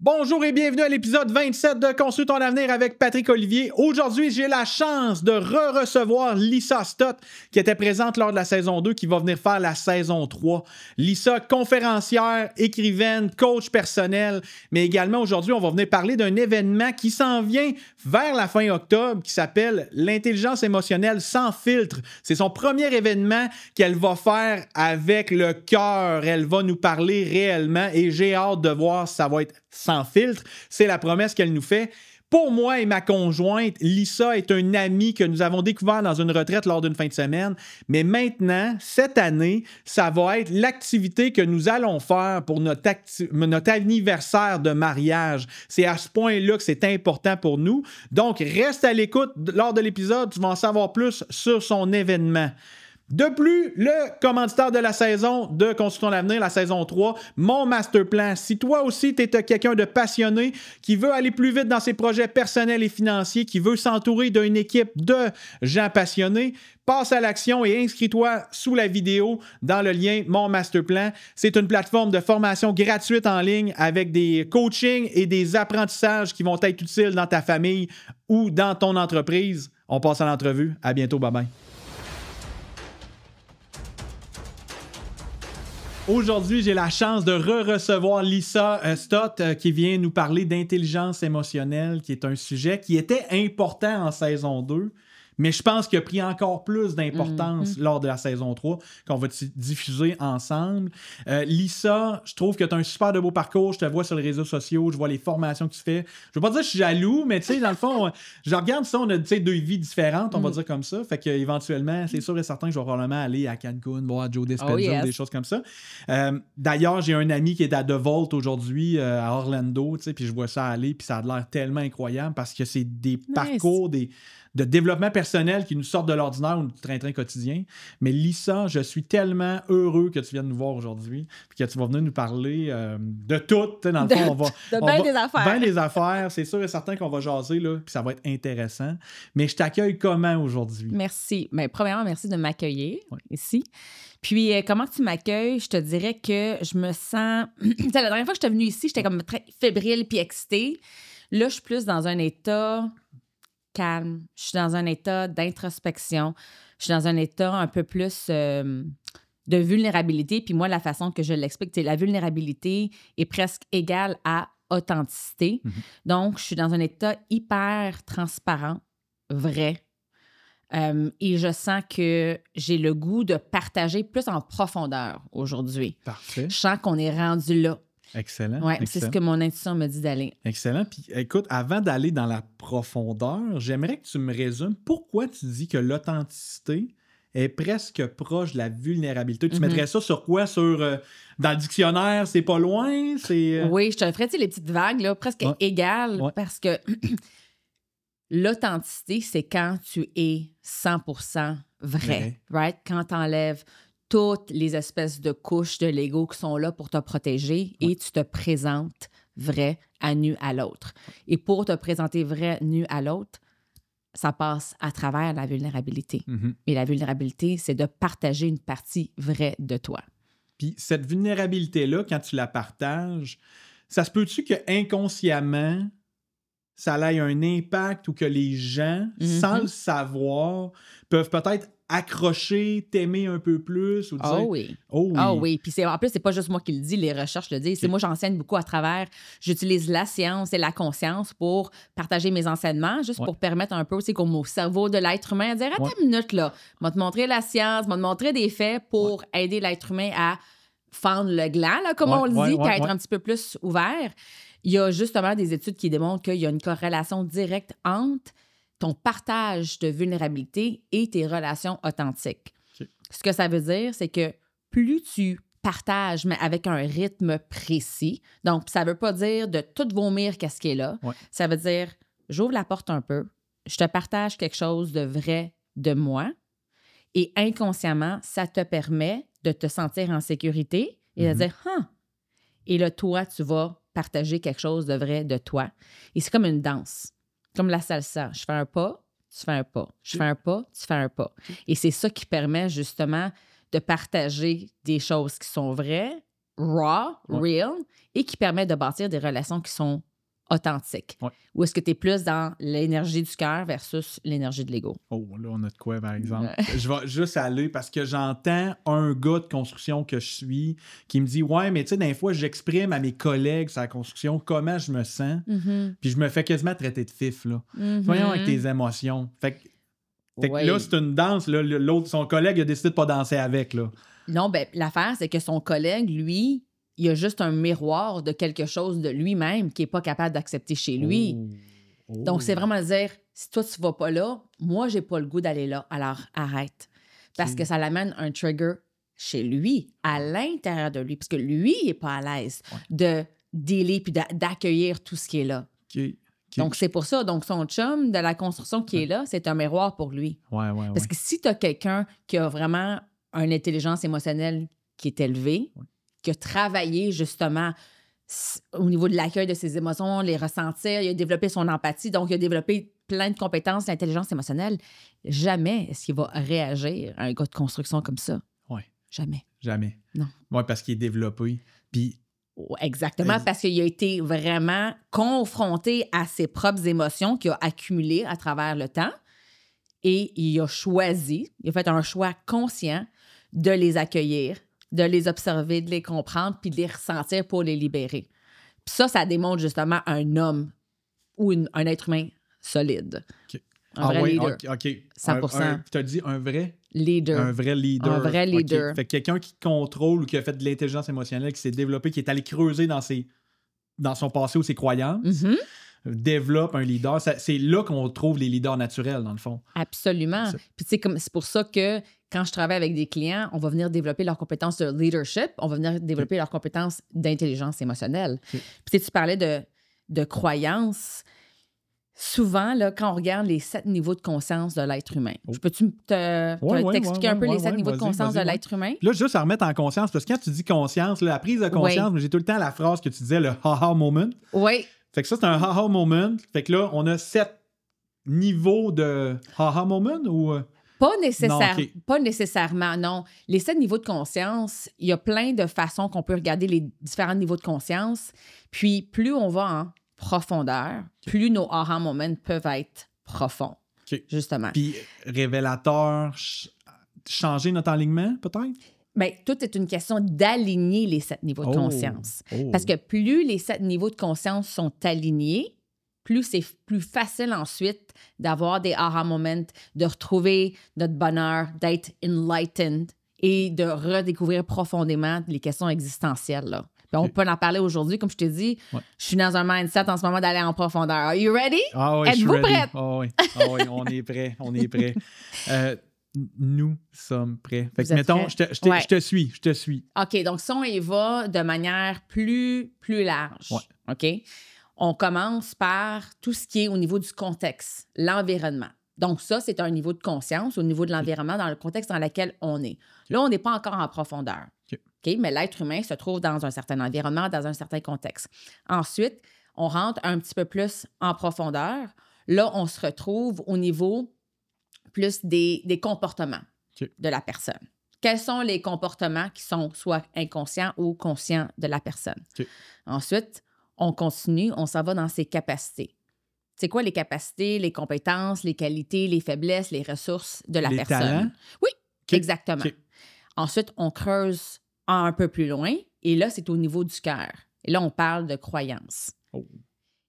Bonjour et bienvenue à l'épisode 27 de Construis ton avenir avec Patrick Olivier. Aujourd'hui, j'ai la chance de recevoir Lisa Stott qui était présente lors de la saison 2 qui va venir faire la saison 3. Lisa, conférencière, écrivaine, coach personnel, mais également aujourd'hui, on va venir parler d'un événement qui s'en vient vers la fin octobre qui s'appelle l'intelligence émotionnelle sans filtre. C'est son premier événement qu'elle va faire avec le cœur. Elle va nous parler réellement et j'ai hâte de voir si ça va être sans filtre. C'est la promesse qu'elle nous fait. Pour moi et ma conjointe, Lisa est une amie que nous avons découvert dans une retraite lors d'une fin de semaine. Mais maintenant, cette année, ça va être l'activité que nous allons faire pour notre anniversaire de mariage. C'est à ce point-là que c'est important pour nous. Donc, reste à l'écoute lors de l'épisode. Tu vas en savoir plus sur son événement. De plus, le commanditaire de la saison de Construis ton avenir, la saison 3, mon master plan. Si toi aussi, tu es quelqu'un de passionné qui veut aller plus vite dans ses projets personnels et financiers, qui veut s'entourer d'une équipe de gens passionnés, passe à l'action et inscris-toi sous la vidéo dans le lien Mon Master Plan. C'est une plateforme de formation gratuite en ligne avec des coachings et des apprentissages qui vont être utiles dans ta famille ou dans ton entreprise. On passe à l'entrevue. À bientôt. Bye-bye. Aujourd'hui, j'ai la chance de recevoir Lisa Stott qui vient nous parler d'intelligence émotionnelle, qui est un sujet qui était important en saison 2, mais je pense qu'il a pris encore plus d'importance lors de la saison 3, qu'on va diffuser ensemble. Lisa, je trouve que tu as un super de beau parcours. Je te vois sur les réseaux sociaux, je vois les formations que tu fais. Je veux pas dire que je suis jaloux, mais tu sais, dans le fond, je regarde ça, on a deux vies différentes, on va dire comme ça. Fait qu'éventuellement, c'est sûr et certain que je vais probablement aller à Cancun, voir Joe Dispenza, des choses comme ça. D'ailleurs, j'ai un ami qui est à The Vault aujourd'hui, à Orlando, puis je vois ça aller, puis ça a l'air tellement incroyable parce que c'est des parcours, de développement personnel qui nous sortent de l'ordinaire ou du train-train quotidien. Mais Lisa, je suis tellement heureux que tu viennes nous voir aujourd'hui et que tu vas venir nous parler de tout. Dans le fond, bien des affaires. C'est sûr et certain qu'on va jaser, là, puis ça va être intéressant. Mais je t'accueille comment aujourd'hui? Merci. Bien, premièrement, merci de m'accueillir ici. Puis, comment tu m'accueilles? Je te dirais que je me sens... La dernière fois que j'étais venue ici, j'étais comme très fébrile puis excitée. Là, je suis plus dans un état calme. Je suis dans un état d'introspection. Je suis dans un état un peu plus de vulnérabilité. Puis moi, la façon que je l'explique, c'est la vulnérabilité est presque égale à authenticité. Donc, je suis dans un état hyper transparent, vrai. Et je sens que j'ai le goût de partager plus en profondeur aujourd'hui. Parfait. Je sens qu'on est rendu là. Excellent. Oui, c'est ce que mon intuition me dit d'aller. Excellent. Puis écoute, avant d'aller dans la profondeur, j'aimerais que tu me résumes pourquoi tu dis que l'authenticité est presque proche de la vulnérabilité. Tu mettrais ça sur quoi? Dans le dictionnaire, c'est pas loin? Oui, je te ferais les petites vagues, là, presque égales, parce que l'authenticité, c'est quand tu es 100% vrai. Right? Quand tu enlèves toutes les espèces de couches de l'ego qui sont là pour te protéger et tu te présentes vrai à nu à l'autre. Et pour te présenter vrai nu à l'autre, ça passe à travers la vulnérabilité. Et la vulnérabilité, c'est de partager une partie vraie de toi. Puis cette vulnérabilité-là, quand tu la partages, ça se peut-tu que inconsciemment, ça ait un impact ou que les gens, sans le savoir, peuvent peut-être accrocher, t'aimer un peu plus ou dire... Oh oui. Oh oui. Puis en plus, c'est pas juste moi qui le dis, les recherches le disent. C'est moi, j'enseigne beaucoup à travers... J'utilise la science et la conscience pour partager mes enseignements, juste pour permettre un peu aussi comme au cerveau de l'être humain à dire « Attends une minute, là. Je vais te montrer la science, je vais te montrer des faits pour aider l'être humain à fendre le gland, là, comme on le dit, puis à être un petit peu plus ouvert. » Il y a justement des études qui démontrent qu'il y a une corrélation directe entre ton partage de vulnérabilité et tes relations authentiques. Ce que ça veut dire, c'est que plus tu partages, mais avec un rythme précis, donc ça ne veut pas dire de tout vomir qu'est-ce qui est là. Ça veut dire, j'ouvre la porte un peu, je te partage quelque chose de vrai de moi et inconsciemment, ça te permet de te sentir en sécurité et de dire, et là, toi, tu vas partager quelque chose de vrai de toi. Et c'est comme une danse. Comme la salsa. Je fais un pas, tu fais un pas. Je fais un pas, tu fais un pas. Et c'est ça qui permet justement de partager des choses qui sont vraies raw, real, et qui permet de bâtir des relations qui sont authentiques. Ouais. Ou est-ce que tu es plus dans l'énergie du cœur versus l'énergie de l'ego? Oh, là, on a de quoi, par exemple? Je vais juste aller parce que j'entends un gars de construction que je suis qui me dit « Ouais, mais tu sais, des fois, j'exprime à mes collègues sur la construction comment je me sens, puis je me fais quasiment traiter de fif, là. Voyons avec tes émotions. » Fait que là, c'est une danse, là, l'autre, son collègue a décidé de pas danser avec, là. Non, ben l'affaire, c'est que son collègue, lui, il a juste un miroir de quelque chose de lui-même qu'il n'est pas capable d'accepter chez lui. Donc, c'est vraiment dire, si toi, tu vas pas là, moi, j'ai pas le goût d'aller là, alors arrête. Parce que ça l'amène un trigger chez lui, à l'intérieur de lui, parce que lui, il n'est pas à l'aise de dealer puis d'accueillir tout ce qui est là. Donc, c'est pour ça. Donc, son chum de la construction qui est là, c'est un miroir pour lui. Parce que si tu as quelqu'un qui a vraiment une intelligence émotionnelle qui est élevée, qui a travaillé justement au niveau de l'accueil de ses émotions, les ressentir, il a développé son empathie, donc il a développé plein de compétences d'intelligence émotionnelle, jamais est-ce qu'il va réagir à un gars de construction comme ça. Jamais. Non. Oui, parce qu'il est développé. Puis exactement, parce qu'il a été vraiment confronté à ses propres émotions qu'il a accumulées à travers le temps et il a choisi, il a fait un choix conscient de les accueillir, de les observer, de les comprendre, puis de les ressentir pour les libérer. Puis ça démontre justement un homme ou un être humain solide. Un vrai leader. 100%. Tu as dit un vrai? Leader. Un vrai leader. Un vrai leader. Fait que quelqu'un qui contrôle ou qui a fait de l'intelligence émotionnelle, qui s'est développé, qui est allé creuser dans son passé ou ses croyances, développe un leader. C'est là qu'on trouve les leaders naturels, dans le fond. Absolument. Puis tu sais, c'est pour ça que quand je travaille avec des clients, on va venir développer leurs compétences de leadership, on va venir développer leurs compétences d'intelligence émotionnelle. Puis tu parlais de croyances. Souvent, là, quand on regarde les 7 niveaux de conscience de l'être humain, peux-tu t'expliquer un peu les 7 niveaux de conscience de l'être humain? Là, juste à remettre en conscience, parce que quand tu dis conscience, là, la prise de conscience, j'ai tout le temps la phrase que tu disais, le ha-ha moment. Oui. Fait que ça, c'est un ha-ha moment. Fait que là, on a 7 niveaux de ha-ha moment ou... Pas nécessairement, non. Les 7 niveaux de conscience, il y a plein de façons qu'on peut regarder les différents niveaux de conscience. Puis, plus on va en profondeur, plus nos aha moments peuvent être profonds, justement. Puis, révélateur, changer notre alignement, peut-être? Bien, tout est une question d'aligner les 7 niveaux de conscience. Parce que plus les 7 niveaux de conscience sont alignés, plus c'est plus facile ensuite d'avoir des aha moments, de retrouver notre bonheur, d'être enlightened et de redécouvrir profondément les questions existentielles, là. Puis on peut en parler aujourd'hui. Comme je te dis, je suis dans un mindset en ce moment d'aller en profondeur. Are you ready? Êtes-vous prêts? Oui, on est prêts. Nous sommes prêts. Fait que, mettons, je te suis. OK, donc si on y va de manière plus large, OK? On commence par tout ce qui est au niveau du contexte, l'environnement. Donc ça, c'est un niveau de conscience au niveau de l'environnement dans le contexte dans lequel on est. Là, on n'est pas encore en profondeur. OK? Mais l'être humain se trouve dans un certain environnement, dans un certain contexte. Ensuite, on rentre un petit peu plus en profondeur. Là, on se retrouve au niveau plus des comportements de la personne. Quels sont les comportements qui sont soit inconscients ou conscients de la personne? Ensuite, on continue, on s'en va dans ses capacités. C'est quoi les capacités, les compétences, les qualités, les faiblesses, les ressources de la personne? Talents? Oui, exactement. Ensuite, on creuse un peu plus loin et là, c'est au niveau du cœur. Et là, on parle de croyances.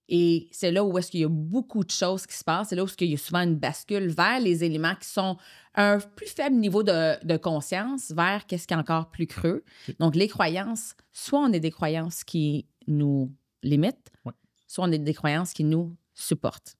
Et c'est là où est-ce qu'il y a beaucoup de choses qui se passent. C'est là où est-ce qu'il y a souvent une bascule vers les éléments qui sont un plus faible niveau de conscience vers qu'est-ce qui est encore plus creux. Donc, les croyances, soit on a des croyances qui nous limitent, soit on a des croyances qui nous supportent.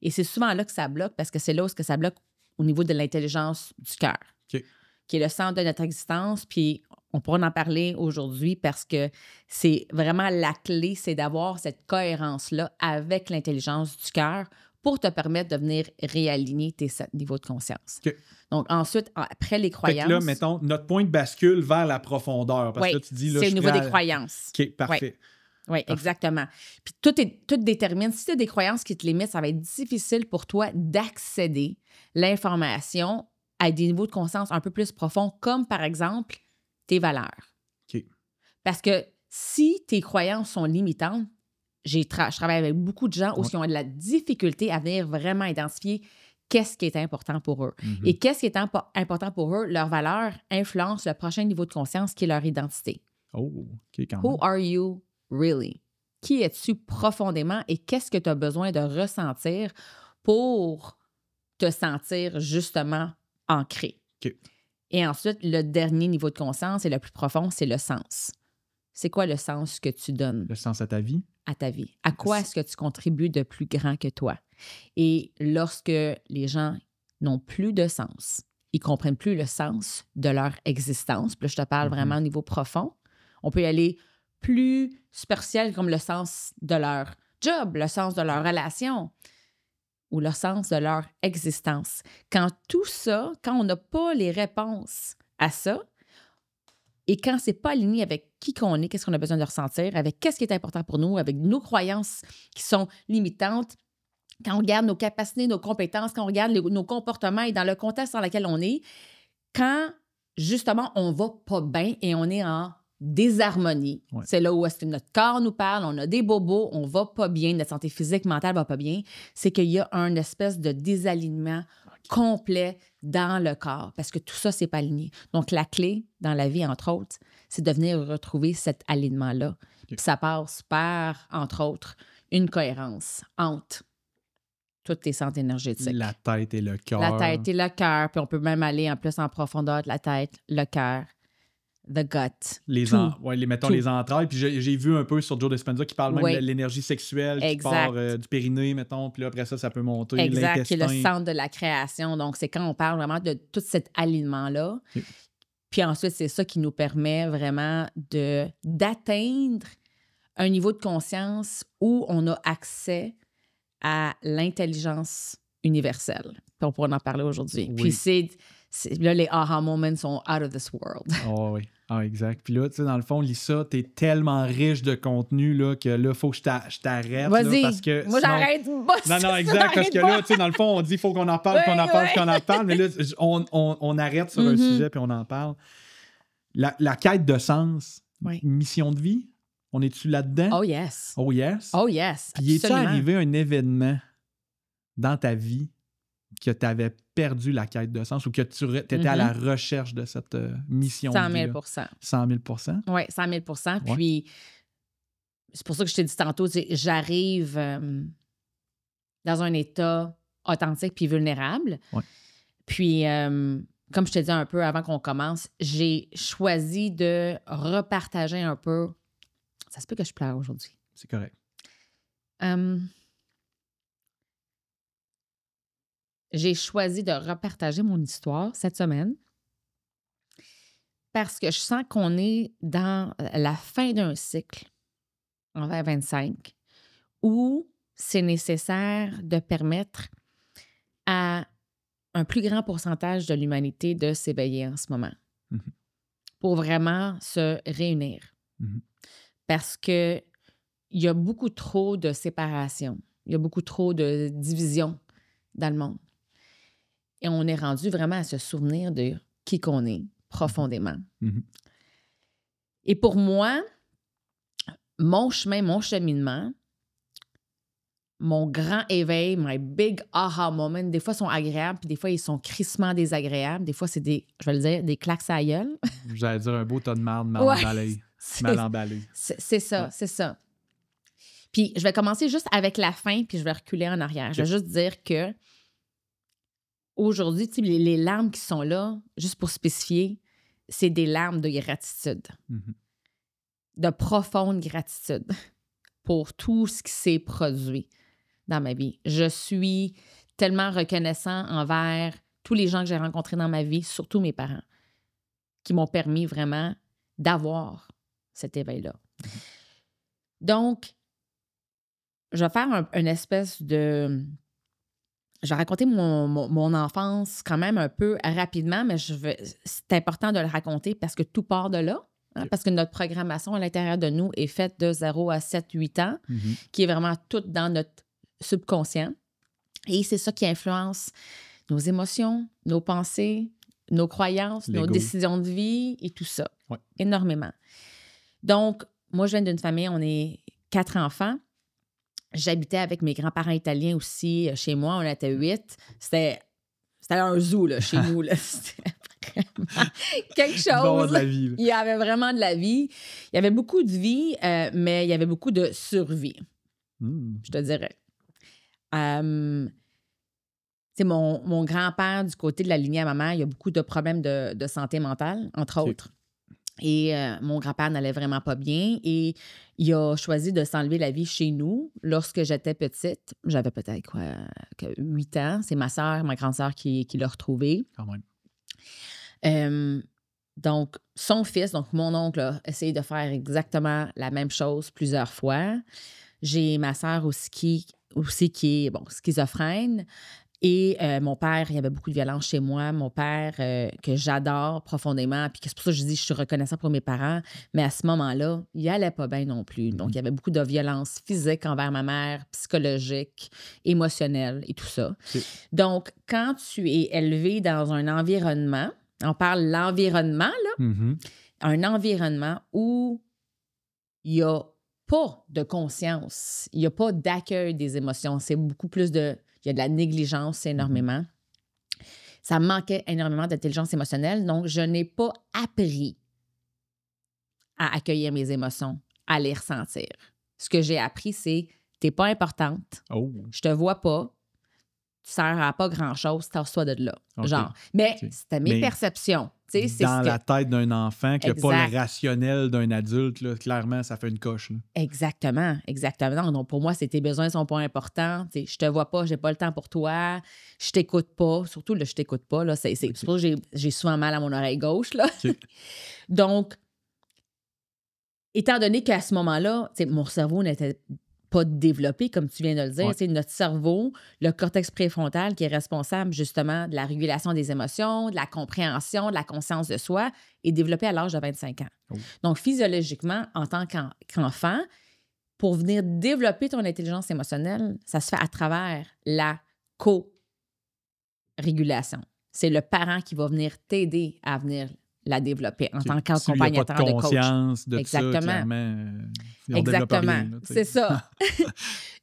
Et c'est souvent là que ça bloque parce que c'est là où ça bloque au niveau de l'intelligence du cœur, qui est le centre de notre existence. Puis on pourra en parler aujourd'hui parce que c'est vraiment la clé, c'est d'avoir cette cohérence-là avec l'intelligence du cœur pour te permettre de venir réaligner tes 7 niveaux de conscience. Donc ensuite, après les croyances... Fait que là, mettons, notre point de bascule vers la profondeur. Parce que là, tu dis... Là, c'est au niveau des croyances. OK, parfait. Oui, exactement. Puis tout détermine. Si tu as des croyances qui te limitent, ça va être difficile pour toi d'accéder l'information à des niveaux de conscience un peu plus profonds, comme par exemple tes valeurs. Parce que si tes croyances sont limitantes, je travaille avec beaucoup de gens qui ont de la difficulté à venir vraiment identifier qu'est-ce qui est important pour eux. Et qu'est-ce qui est important pour eux, leur valeur influence le prochain niveau de conscience qui est leur identité. Oh, OK, quand même. Who are you really? Qui es-tu profondément et qu'est-ce que tu as besoin de ressentir pour te sentir justement ancré? OK. Et ensuite, le dernier niveau de conscience et le plus profond, c'est le sens. C'est quoi le sens que tu donnes? Le sens à ta vie? À ta vie. À quoi est-ce que tu contribues de plus grand que toi? Et lorsque les gens n'ont plus de sens, ils ne comprennent plus le sens de leur existence, puis là, je te parle vraiment au niveau profond, on peut y aller plus superficiel comme le sens de leur job, le sens de leur relation ou le sens de leur existence. Quand tout ça, quand on n'a pas les réponses à ça, et quand c'est pas aligné avec qui qu'on est, qu'est-ce qu'on a besoin de ressentir, avec qu'est-ce qui est important pour nous, avec nos croyances qui sont limitantes, quand on regarde nos capacités, nos compétences, quand on regarde nos comportements et dans le contexte dans lequel on est, quand justement on va pas bien et on est en désharmonie, c'est là où est-ce que notre corps nous parle, on a des bobos, on va pas bien, notre santé physique, mentale va pas bien, c'est qu'il y a une espèce de désalignement complet dans le corps, parce que tout ça, c'est pas aligné. Donc, la clé dans la vie, entre autres, c'est de venir retrouver cet alignement-là. Puis ça passe par, entre autres, une cohérence entre toutes tes centres énergétiques. La tête et le cœur. La tête et le cœur, puis on peut même aller en plus en profondeur de la tête, le cœur, the gut. Mettons les entrailles. Puis j'ai vu un peu sur Joe Dispenza qui parle même de l'énergie sexuelle qui part du périnée, mettons. Puis là, après ça peut monter. Exact, qui est le centre de la création. Donc, c'est quand on parle vraiment de tout cet alignement-là. Puis ensuite, c'est ça qui nous permet vraiment d'atteindre un niveau de conscience où on a accès à l'intelligence universelle. Puis on pourra en parler aujourd'hui. Oui. Puis là, les aha moments sont out of this world. Oh oui, exact. Puis là, tu sais, dans le fond, Lisa, t'es tellement riche de contenu là, que là, il faut que je t'arrête. Vas-y, là, parce que moi, sinon... j'arrête. Non, exact, parce que là, tu sais, dans le fond, on dit qu'il faut qu'on en parle, qu'on en parle, mais là, on arrête sur un sujet, puis on en parle. La quête de sens, mission de vie, on est-tu là-dedans? Oh yes. Oh yes? Oh yes, Puis est-tu arrivé un événement dans ta vie que tu avais perdu la quête de sens ou que tu étais à la recherche de cette mission 100 000 de vie? 100 000 Oui, 100 000 Puis, c'est pour ça que je t'ai dit tantôt, j'arrive dans un état authentique puis vulnérable. Ouais. Puis, comme je te dis un peu avant qu'on commence, j'ai choisi de repartager un peu. Ça se peut que je pleure aujourd'hui. C'est correct. J'ai choisi de repartager mon histoire cette semaine parce que je sens qu'on est dans la fin d'un cycle en 2025 où c'est nécessaire de permettre à un plus grand pourcentage de l'humanité de s'éveiller en ce moment pour vraiment se réunir. Parce qu'il y a beaucoup trop de séparation, il y a beaucoup trop de division dans le monde. Et on est rendu vraiment à se souvenir de qui qu'on est profondément. Et pour moi, mon chemin, mon cheminement, mon grand éveil, my big aha moment, des fois sont agréables, puis des fois ils sont crissement désagréables. Des fois, c'est des, je vais le dire, des claques à la gueule. J'allais dire un beau tas de marde mal emballé. Mal emballé. C'est ça, c'est ça. Puis je vais commencer juste avec la fin, puis je vais reculer en arrière. Je vais juste dire que aujourd'hui, tu sais, les larmes qui sont là, juste pour spécifier, c'est des larmes de gratitude. De profonde gratitude pour tout ce qui s'est produit dans ma vie. Je suis tellement reconnaissant envers tous les gens que j'ai rencontrés dans ma vie, surtout mes parents, qui m'ont permis vraiment d'avoir cet éveil-là. Donc, je vais faire une espèce de... Je vais raconter mon enfance quand même un peu rapidement, mais c'est important de le raconter parce que tout part de là. Hein, parce que notre programmation à l'intérieur de nous est faite de 0 à 7, 8 ans, qui est vraiment toute dans notre subconscient. Et c'est ça qui influence nos émotions, nos pensées, nos croyances, nos décisions de vie et tout ça. Énormément. Donc, moi, je viens d'une famille, on est 4 enfants. J'habitais avec mes grands-parents italiens aussi chez moi. On était 8. C'était un zoo, là, chez nous. Là. C'était vraiment quelque chose. De la vie, là. Il y avait vraiment de la vie. Il y avait beaucoup de vie, mais il y avait beaucoup de survie, je te dirais. Mon grand-père, du côté de la lignée à ma mère, il y a beaucoup de problèmes de santé mentale, entre autres. Et mon grand-père n'allait vraiment pas bien et il a choisi de s'enlever la vie chez nous lorsque j'étais petite. J'avais peut-être 8 ans. C'est ma grande sœur qui l'a retrouvé. Quand même. Donc, son fils, donc mon oncle, a essayé de faire exactement la même chose plusieurs fois. J'ai ma sœur aussi qui est schizophrène. Et mon père, il y avait beaucoup de violence chez moi. Mon père, que j'adore profondément, puis c'est pour ça que je dis que je suis reconnaissante pour mes parents, mais à ce moment-là, il n'allait pas bien non plus. Donc, il y avait beaucoup de violence physique envers ma mère, psychologique, émotionnelle et tout ça. Donc, quand tu es élevé dans un environnement, on parle de l'environnement, là, un environnement où il n'y a pas de conscience, il n'y a pas d'accueil des émotions, c'est beaucoup plus il y a de la négligence énormément. Ça me manquait énormément d'intelligence émotionnelle. Donc, je n'ai pas appris à accueillir mes émotions, à les ressentir. Ce que j'ai appris, c'est t'es pas importante. Je te vois pas. Tu sers à pas grand-chose. Tasse-toi de là. Genre. Mais c'était mes perceptions. Dans la tête d'un enfant qui n'a pas le rationnel d'un adulte, là, clairement, ça fait une coche. Là. Exactement. Donc, pour moi, c'est tes besoins sont pas importants. Je te vois pas, j'ai pas le temps pour toi. Je t'écoute pas. Surtout, là, je t'écoute pas. Là, c'est pour ça que j'ai souvent mal à mon oreille gauche. Là. Donc, étant donné qu'à ce moment-là, mon cerveau n'était pas développé, comme tu viens de le dire. C'est notre cerveau, le cortex préfrontal, qui est responsable justement de la régulation des émotions, de la compréhension, de la conscience de soi, est développé à l'âge de 25 ans. Donc, physiologiquement, en tant qu'enfant, pour venir développer ton intelligence émotionnelle, ça se fait à travers la co-régulation. C'est le parent qui va venir t'aider à venir la développer en tant qu'accompagnateur de coach. Conscience de Exactement. Ça, clairement. Exactement. Rien, là, c'est ça.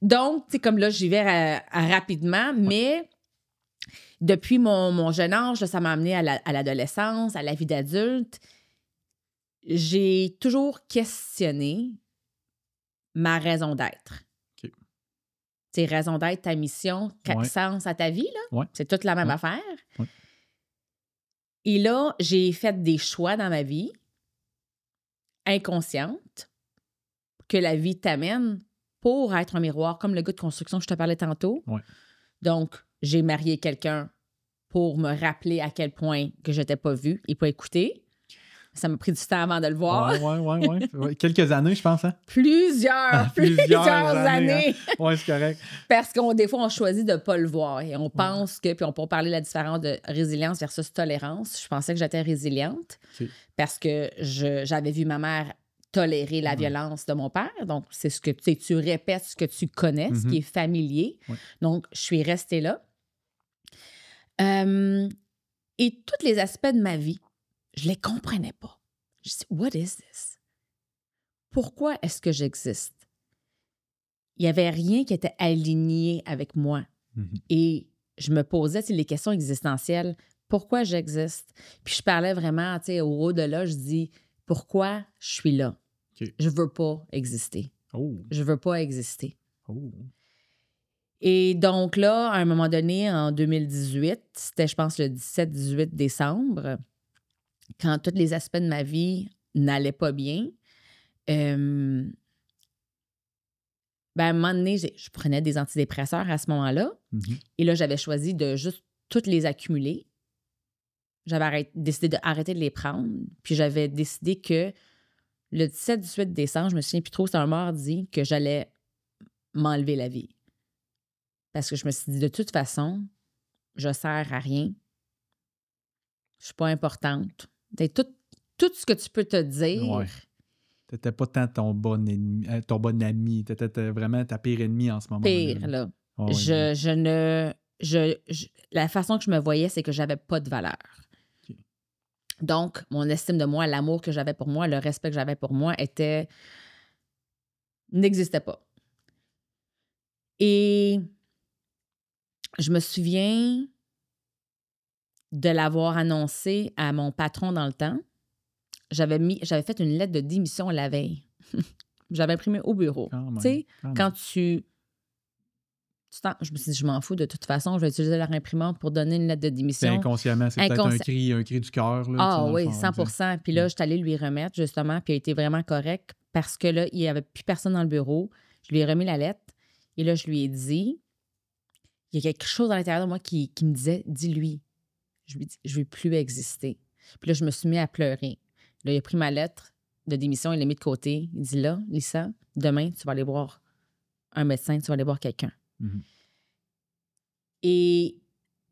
Donc, tu sais, comme là, j'y vais rapidement, mais depuis mon jeune âge, là, ça m'a amené à l'adolescence, à la vie d'adulte. J'ai toujours questionné ma raison d'être. Tu sais, raison d'être, ta mission, sens à ta vie, là. C'est toute la même affaire. Et là, j'ai fait des choix dans ma vie inconscientes que la vie t'amène pour être un miroir, comme le gars de construction que je te parlais tantôt. Donc, j'ai marié quelqu'un pour me rappeler à quel point que je n'étais pas vue et pas écoutée. Ça m'a pris du temps avant de le voir. Oui. Quelques années, je pense. Hein? Plusieurs années. Hein? Oui, c'est correct. Parce des fois, on choisit de ne pas le voir. Et on pense que, puis on peut parler de la différence de résilience versus tolérance. Je pensais que j'étais résiliente parce que j'avais vu ma mère tolérer la violence de mon père. Donc, c'est ce que tu répètes, ce que tu connais, ce qui est familier. Donc, je suis restée là. Et tous les aspects de ma vie, je les comprenais pas. Je dis, what is this? Pourquoi est-ce que j'existe? Il n'y avait rien qui était aligné avec moi. Et je me posais les questions existentielles. Pourquoi j'existe? Puis je parlais vraiment, au au-delà, je dis, pourquoi je suis là? Je veux pas exister. Je veux pas exister. Et donc là, à un moment donné, en 2018, c'était, je pense, le 17-18 décembre, quand tous les aspects de ma vie n'allaient pas bien, à un moment donné, je prenais des antidépresseurs à ce moment-là. Et là, j'avais choisi de juste toutes les accumuler. J'avais décidé d'arrêter de les prendre. Puis j'avais décidé que le 17-18 décembre, je me souviens plus trop, c'était un mardi, que j'allais m'enlever la vie. Parce que je me suis dit, de toute façon, je sers à rien. Je suis pas importante. Tout ce que tu peux te dire. T'étais pas tant ton bon ami. T'étais vraiment ta pire ennemie en ce moment. Pire, là. La façon que je me voyais, c'est que j'avais pas de valeur. Donc, mon estime de moi, l'amour que j'avais pour moi, le respect que j'avais pour moi n'existait pas. Et je me souviens de l'avoir annoncé à mon patron dans le temps. J'avais fait une lettre de démission la veille. J'avais imprimé au bureau. Tu sais, quand je me suis dit, je m'en fous, de toute façon, je vais utiliser leur imprimante pour donner une lettre de démission. Inconsciemment, c'est peut-être un cri du cœur. Ah oui, 100%. Puis là, je suis allée lui remettre, justement, puis il a été vraiment correct parce que là, il n'y avait plus personne dans le bureau. Je lui ai remis la lettre et là, je lui ai dit, il y a quelque chose à l'intérieur de moi qui me disait, dis-lui. Je lui ai dit, je ne veux plus exister. Puis là, je me suis mis à pleurer. Là, il a pris ma lettre de démission, il l'a mis de côté. Il dit, là, Lisa, demain, tu vas aller voir un médecin, tu vas aller voir quelqu'un. Mm-hmm. Et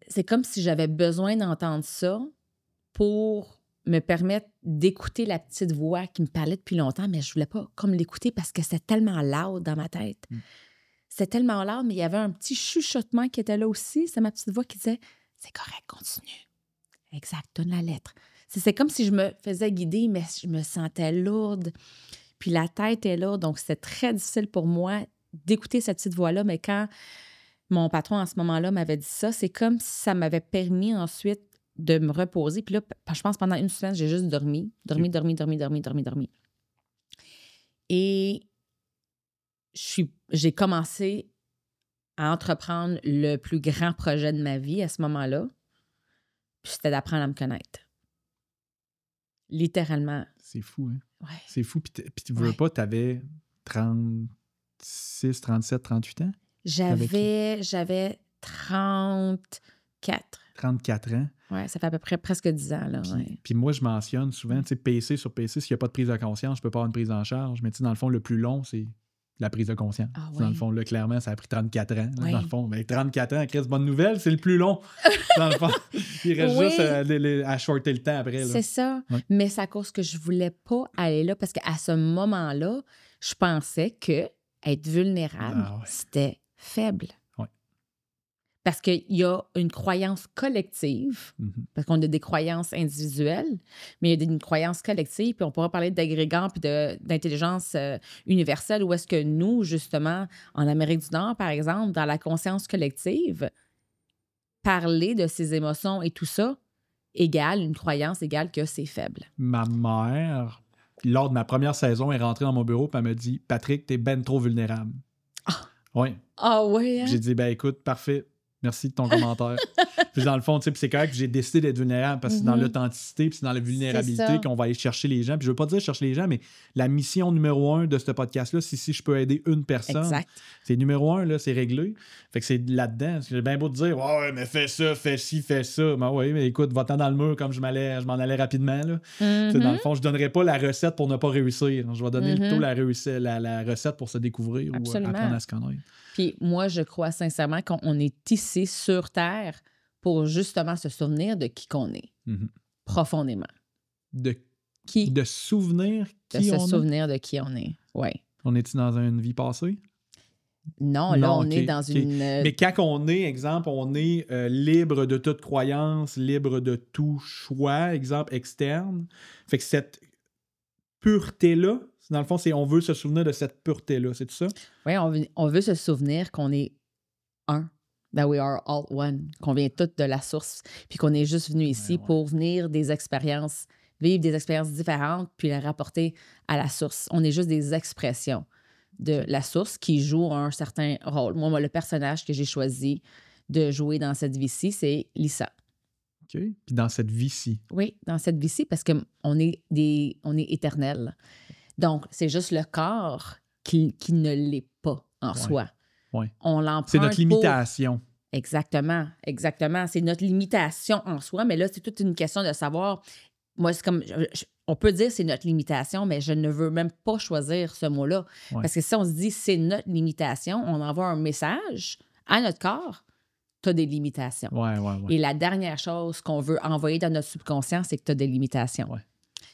c'est comme si j'avais besoin d'entendre ça pour me permettre d'écouter la petite voix qui me parlait depuis longtemps, mais je voulais pas comme l'écouter parce que c'était tellement loud dans ma tête. Mm. C'était tellement loud, mais il y avait un petit chuchotement qui était là aussi. C'est ma petite voix qui disait, c'est correct, continue. Exact, donne la lettre. C'est comme si je me faisais guider, mais je me sentais lourde. Puis la tête est lourde, donc c'était très difficile pour moi d'écouter cette petite voix-là. Mais quand mon patron, en ce moment-là, m'avait dit ça, c'est comme si ça m'avait permis ensuite de me reposer. Puis là, je pense pendant une semaine, j'ai juste dormi. Et j'ai commencé à entreprendre le plus grand projet de ma vie à ce moment-là. Puis c'était d'apprendre à me connaître. Littéralement. C'est fou, hein? Ouais. C'est fou. Puis tu veux pas, t'avais 36, 37, 38 ans? J'avais 34. 34 ans? Oui, ça fait à peu près presque 10 ans. Là, puis moi, je mentionne souvent, tu sais, PC sur PC, s'il n'y a pas de prise de conscience, je peux pas avoir une prise en charge. Mais tu sais, dans le fond, le plus long, c'est la prise de conscience. Ah, oui. Dans le fond, là, clairement, ça a pris 34 ans. Là, oui. Dans le fond, mais 34 ans, Chris, bonne nouvelle, c'est le plus long. Dans le fond, il reste juste à shorter le temps après. Là. C'est ça. Oui. Mais c'est à cause que je voulais pas aller là, parce qu'à ce moment-là, je pensais que être vulnérable, c'était faible. Parce qu'il y a une croyance collective, parce qu'on a des croyances individuelles, mais il y a une croyance collective, puis on pourra parler d'agrégants puis d'intelligence universelle, où est-ce que nous, justement, en Amérique du Nord, par exemple, dans la conscience collective, parler de ses émotions et tout ça, une croyance égale que c'est faible. Ma mère, lors de ma première saison, est rentrée dans mon bureau et elle m'a dit « Patrick, t'es ben trop vulnérable. » Oui. Ah oui, hein? J'ai dit « Ben écoute, parfait. Merci de ton commentaire. » Puis dans le fond, tu sais, c'est correct que j'ai décidé d'être vulnérable parce que c'est dans l'authenticité puis c'est dans la vulnérabilité qu'on va aller chercher les gens. Puis je veux pas dire chercher les gens, mais la mission numéro 1 de ce podcast-là, c'est si je peux aider une personne. C'est numéro 1, là, c'est réglé. Fait que c'est là-dedans. J'ai bien beau te dire, ouais, mais fais ça, fais ci, fais ça. Ben oui, mais écoute, va-t'en dans le mur comme je m'en allais rapidement. Là. Dans le fond, je donnerai pas la recette pour ne pas réussir. Je vais donner plutôt la recette pour se découvrir. Absolument. Ou apprendre à se connaître. Puis moi, je crois sincèrement qu'on est ici sur Terre pour justement se souvenir de qui qu'on est, profondément. De souvenir qui on est? De se souvenir de qui on est, oui. On est-tu dans une vie passée? Non, là, on est dans une... Mais quand on est, exemple, on est libre de toute croyance, libre de tout choix, exemple, externe. Fait que cette pureté-là, dans le fond, on veut se souvenir de cette pureté-là, c'est tout ça? Oui, on veut se souvenir qu'on est un, that we are all one, qu'on vient tous de la source, puis qu'on est juste venu ici pour venir vivre des expériences différentes, puis les rapporter à la source. On est juste des expressions de la source qui jouent un certain rôle. Moi, le personnage que j'ai choisi de jouer dans cette vie-ci, c'est Lisa. OK. Puis dans cette vie-ci? Oui, dans cette vie-ci, parce qu'on est éternel. Donc, c'est juste le corps qui ne l'est pas en soi. Ouais. On l'emprunte. C'est notre limitation. Exactement. C'est notre limitation en soi, mais là, c'est toute une question de savoir. Moi, c'est comme. On peut dire c'est notre limitation, mais je ne veux même pas choisir ce mot-là. Ouais. Parce que si on se dit c'est notre limitation, on envoie un message à notre corps. Tu as des limitations. Ouais. Et la dernière chose qu'on veut envoyer dans notre subconscient, c'est que tu as des limitations. Ouais.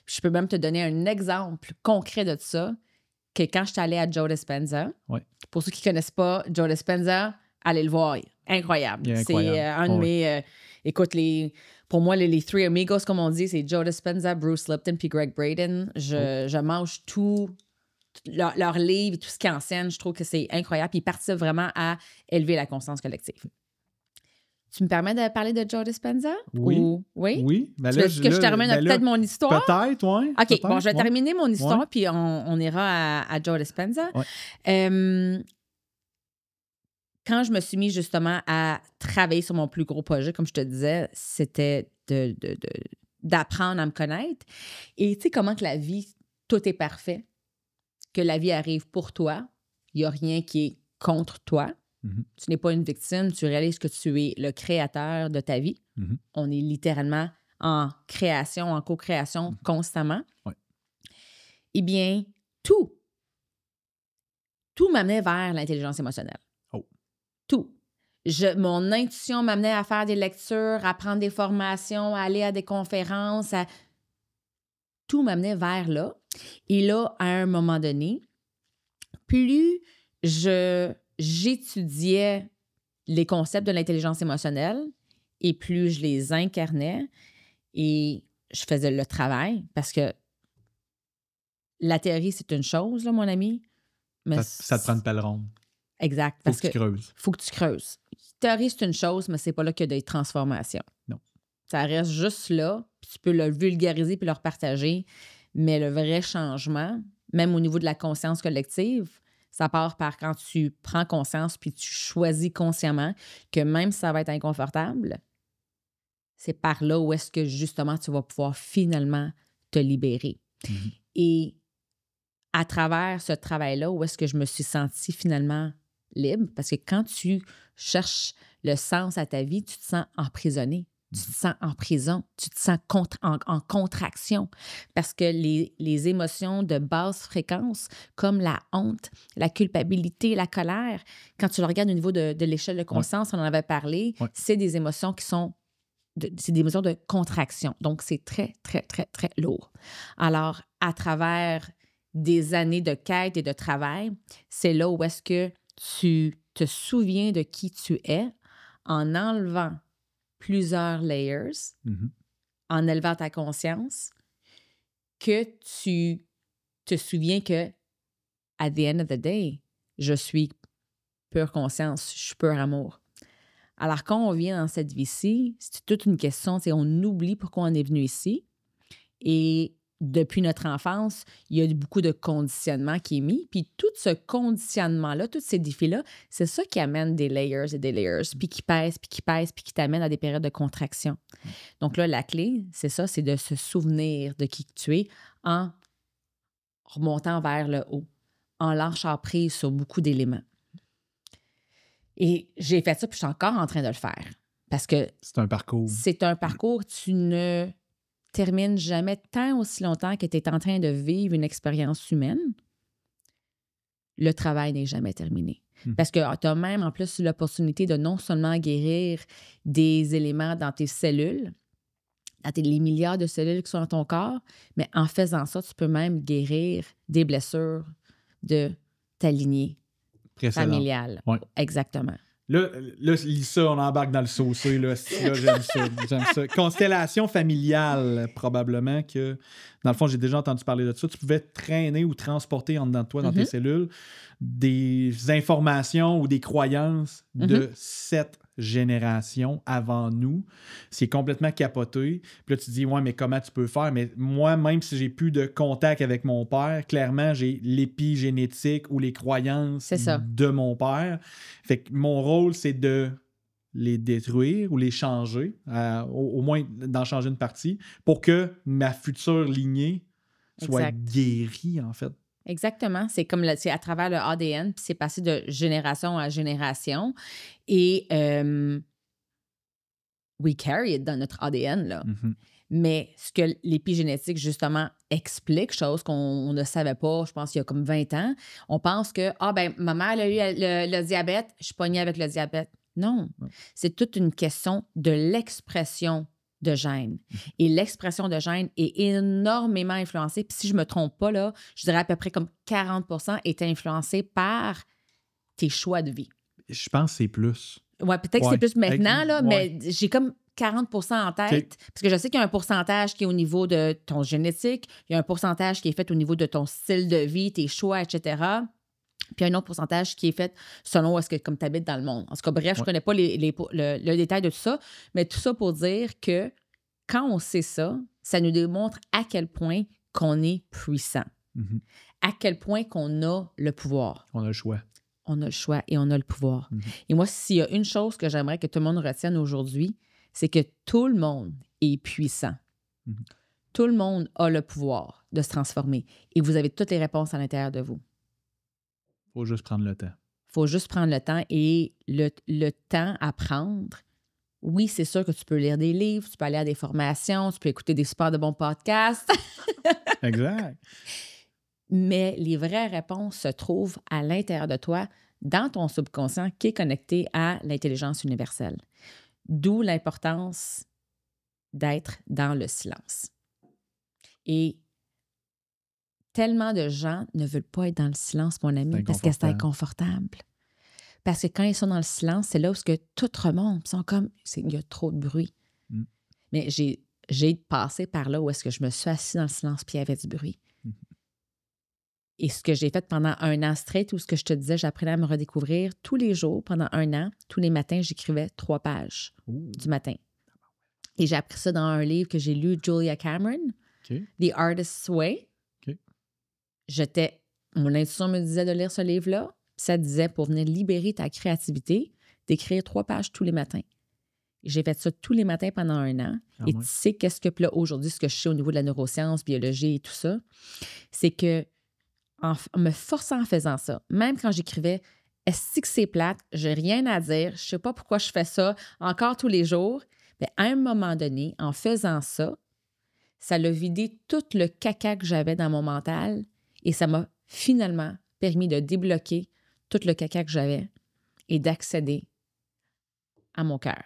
Je peux même te donner un exemple concret de ça, que quand je suis allée à Joe Dispenza, pour ceux qui ne connaissent pas Joe Dispenza, allez le voir. incroyable. Il est C'est incroyable. un de mes... écoute, pour moi, les Three Amigos, comme on dit, c'est Joe Dispenza, Bruce Lipton puis Greg Braden. Je mange tout... Leurs livres, tout ce qu'ils enseignent, je trouve que c'est incroyable. Puis ils participent vraiment à élever la conscience collective. Tu me permets de parler de Joe Dispenza? Oui. Oui? Oui. Ben Tu veux que je termine peut-être mon histoire? Peut-être, oui. OK, bon, je vais terminer mon histoire, puis on ira à Joe Dispenza. Ouais. Quand je me suis mis justement à travailler sur mon plus gros projet, comme je te disais, c'était d'apprendre à me connaître. Et tu sais comment que la vie, tout est parfait, que la vie arrive pour toi, il n'y a rien qui est contre toi. Mm-hmm. Tu n'es pas une victime, tu réalises que tu es le créateur de ta vie. Mm-hmm. On est littéralement en création, en co-création constamment. Ouais. Eh bien, tout m'amenait vers l'intelligence émotionnelle. Oh. Tout. Mon intuition m'amenait à faire des lectures, à prendre des formations, à aller à des conférences. Tout m'amenait vers là. Et là, à un moment donné, plus j'étudiais les concepts de l'intelligence émotionnelle et plus je les incarnais et je faisais le travail parce que la théorie, c'est une chose, là, mon ami. Mais ça te prend une pelle ronde. Exact. Faut que tu creuses. Faut que tu creuses. La théorie, c'est une chose, mais c'est pas là qu'il y a des transformations. Non. Ça reste juste là, puis tu peux le vulgariser puis le repartager, mais le vrai changement, même au niveau de la conscience collective, ça part par quand tu prends conscience puis tu choisis consciemment que même si ça va être inconfortable, c'est par là où est-ce que justement tu vas pouvoir finalement te libérer. Mm-hmm. Et à travers ce travail-là, où est-ce que je me suis sentie finalement libre? Parce que quand tu cherches le sens à ta vie, tu te sens emprisonné. Tu te sens en prison, tu te sens en contraction parce que les émotions de basse fréquence, comme la honte, la culpabilité, la colère, quand tu le regardes au niveau de l'échelle de conscience, on en avait parlé, c'est des émotions qui sont, c'est des émotions de contraction. Donc, c'est très, très, très, très lourd. Alors, à travers des années de quête et de travail, c'est là où est-ce que tu te souviens de qui tu es en enlevant plusieurs layers, en élevant ta conscience, que tu te souviens que, at the end of the day, je suis pure conscience, je suis pur amour. Alors, quand on vient dans cette vie-ci, c'est toute une question, on oublie pourquoi on est venu ici. Et depuis notre enfance, il y a beaucoup de conditionnement qui est mis. Puis tout ce conditionnement-là, tous ces défis-là, c'est ça qui amène des layers et des layers, puis qui pèsent, puis qui t'amène à des périodes de contraction. Donc là, la clé, c'est ça, c'est de se souvenir de qui tu es en remontant vers le haut, en lâchant prise sur beaucoup d'éléments. Et j'ai fait ça, puis je suis encore en train de le faire. Parce que c'est un parcours. C'est un parcours, tu ne termine jamais tant aussi longtemps que tu es en train de vivre une expérience humaine, le travail n'est jamais terminé. Parce que tu as même en plus l'opportunité de non seulement guérir des éléments dans tes cellules, les milliards de cellules qui sont dans ton corps, mais en faisant ça, tu peux même guérir des blessures de ta lignée familiale. Ouais. Exactement. Là, Lisa, on embarque dans le saucé. Là, j'aime ça. Constellation familiale, probablement que, dans le fond, j'ai déjà entendu parler de ça. Tu pouvais traîner ou transporter en dedans de toi, dans tes cellules, des informations ou des croyances de 7 générations avant nous. C'est complètement capoté. Puis là, tu te dis, ouais, mais comment tu peux faire? Mais moi, même si j'ai plus de contact avec mon père, clairement, j'ai l'épigénétique ou les croyances de mon père. Fait que mon rôle, c'est de les détruire ou les changer, au moins d'en changer une partie, pour que ma future lignée soit guérie, en fait. Exactement. C'est comme c'est à travers le ADN, puis c'est passé de génération à génération. Et we carry it dans notre ADN, là. Mais ce que l'épigénétique, justement, explique, chose qu'on ne savait pas, je pense, il y a comme 20 ans, on pense que, ma mère a eu le diabète, je suis pognée avec le diabète. Non. C'est toute une question de l'expression de gènes. Et l'expression de gènes est énormément influencée. Puis si je ne me trompe pas, là, je dirais à peu près comme 40% est influencé par tes choix de vie. Je pense que c'est plus. Ouais, peut-être que c'est plus maintenant, là, mais j'ai comme 40% en tête, parce que je sais qu'il y a un pourcentage qui est au niveau de ton génétique, il y a un pourcentage qui est fait au niveau de ton style de vie, tes choix, etc. Puis un autre pourcentage qui est fait selon où est-ce que comme tu habites dans le monde. En tout cas, bref, je ne connais pas le détail de tout ça, mais tout ça pour dire que quand on sait ça, ça nous démontre à quel point qu'on est puissant, à quel point qu'on a le pouvoir. On a le choix. On a le choix et on a le pouvoir. Et moi, s'il y a une chose que j'aimerais que tout le monde retienne aujourd'hui, c'est que tout le monde est puissant. Tout le monde a le pouvoir de se transformer. Et vous avez toutes les réponses à l'intérieur de vous. Il faut juste prendre le temps. Il faut juste prendre le temps et le temps à prendre. Oui, c'est sûr que tu peux lire des livres, tu peux aller à des formations, tu peux écouter des super de bons podcasts. Exact. Mais les vraies réponses se trouvent à l'intérieur de toi, dans ton subconscient qui est connecté à l'intelligence universelle. D'où l'importance d'être dans le silence. Et tellement de gens ne veulent pas être dans le silence, mon ami, parce que c'est inconfortable. Parce que quand ils sont dans le silence, c'est là où tout remonte. Ils sont comme, il y a trop de bruit. Mais j'ai passé par là où est-ce que je me suis assise dans le silence puis il y avait du bruit. Et ce que j'ai fait pendant 1 an straight, où ce que je te disais, j'apprenais à me redécouvrir tous les jours, pendant 1 an, tous les matins, j'écrivais 3 pages du matin. Et j'ai appris ça dans un livre que j'ai lu, Julia Cameron, The Artist's Way. Mon intuition me disait de lire ce livre-là. Ça disait, pour venir libérer ta créativité, d'écrire 3 pages tous les matins. J'ai fait ça tous les matins pendant 1 an. Et tu sais qu'est-ce que, là, aujourd'hui, ce que je sais au niveau de la neuroscience, biologie et tout ça, c'est que en me forçant en faisant ça, même quand j'écrivais « Est-ce que c'est plate? J'ai rien à dire. Je sais pas pourquoi je fais ça encore tous les jours. » Bien, à un moment donné, en faisant ça, ça l'a vidé tout le caca que j'avais dans mon mental et ça m'a finalement permis de débloquer tout le caca que j'avais et d'accéder à mon cœur,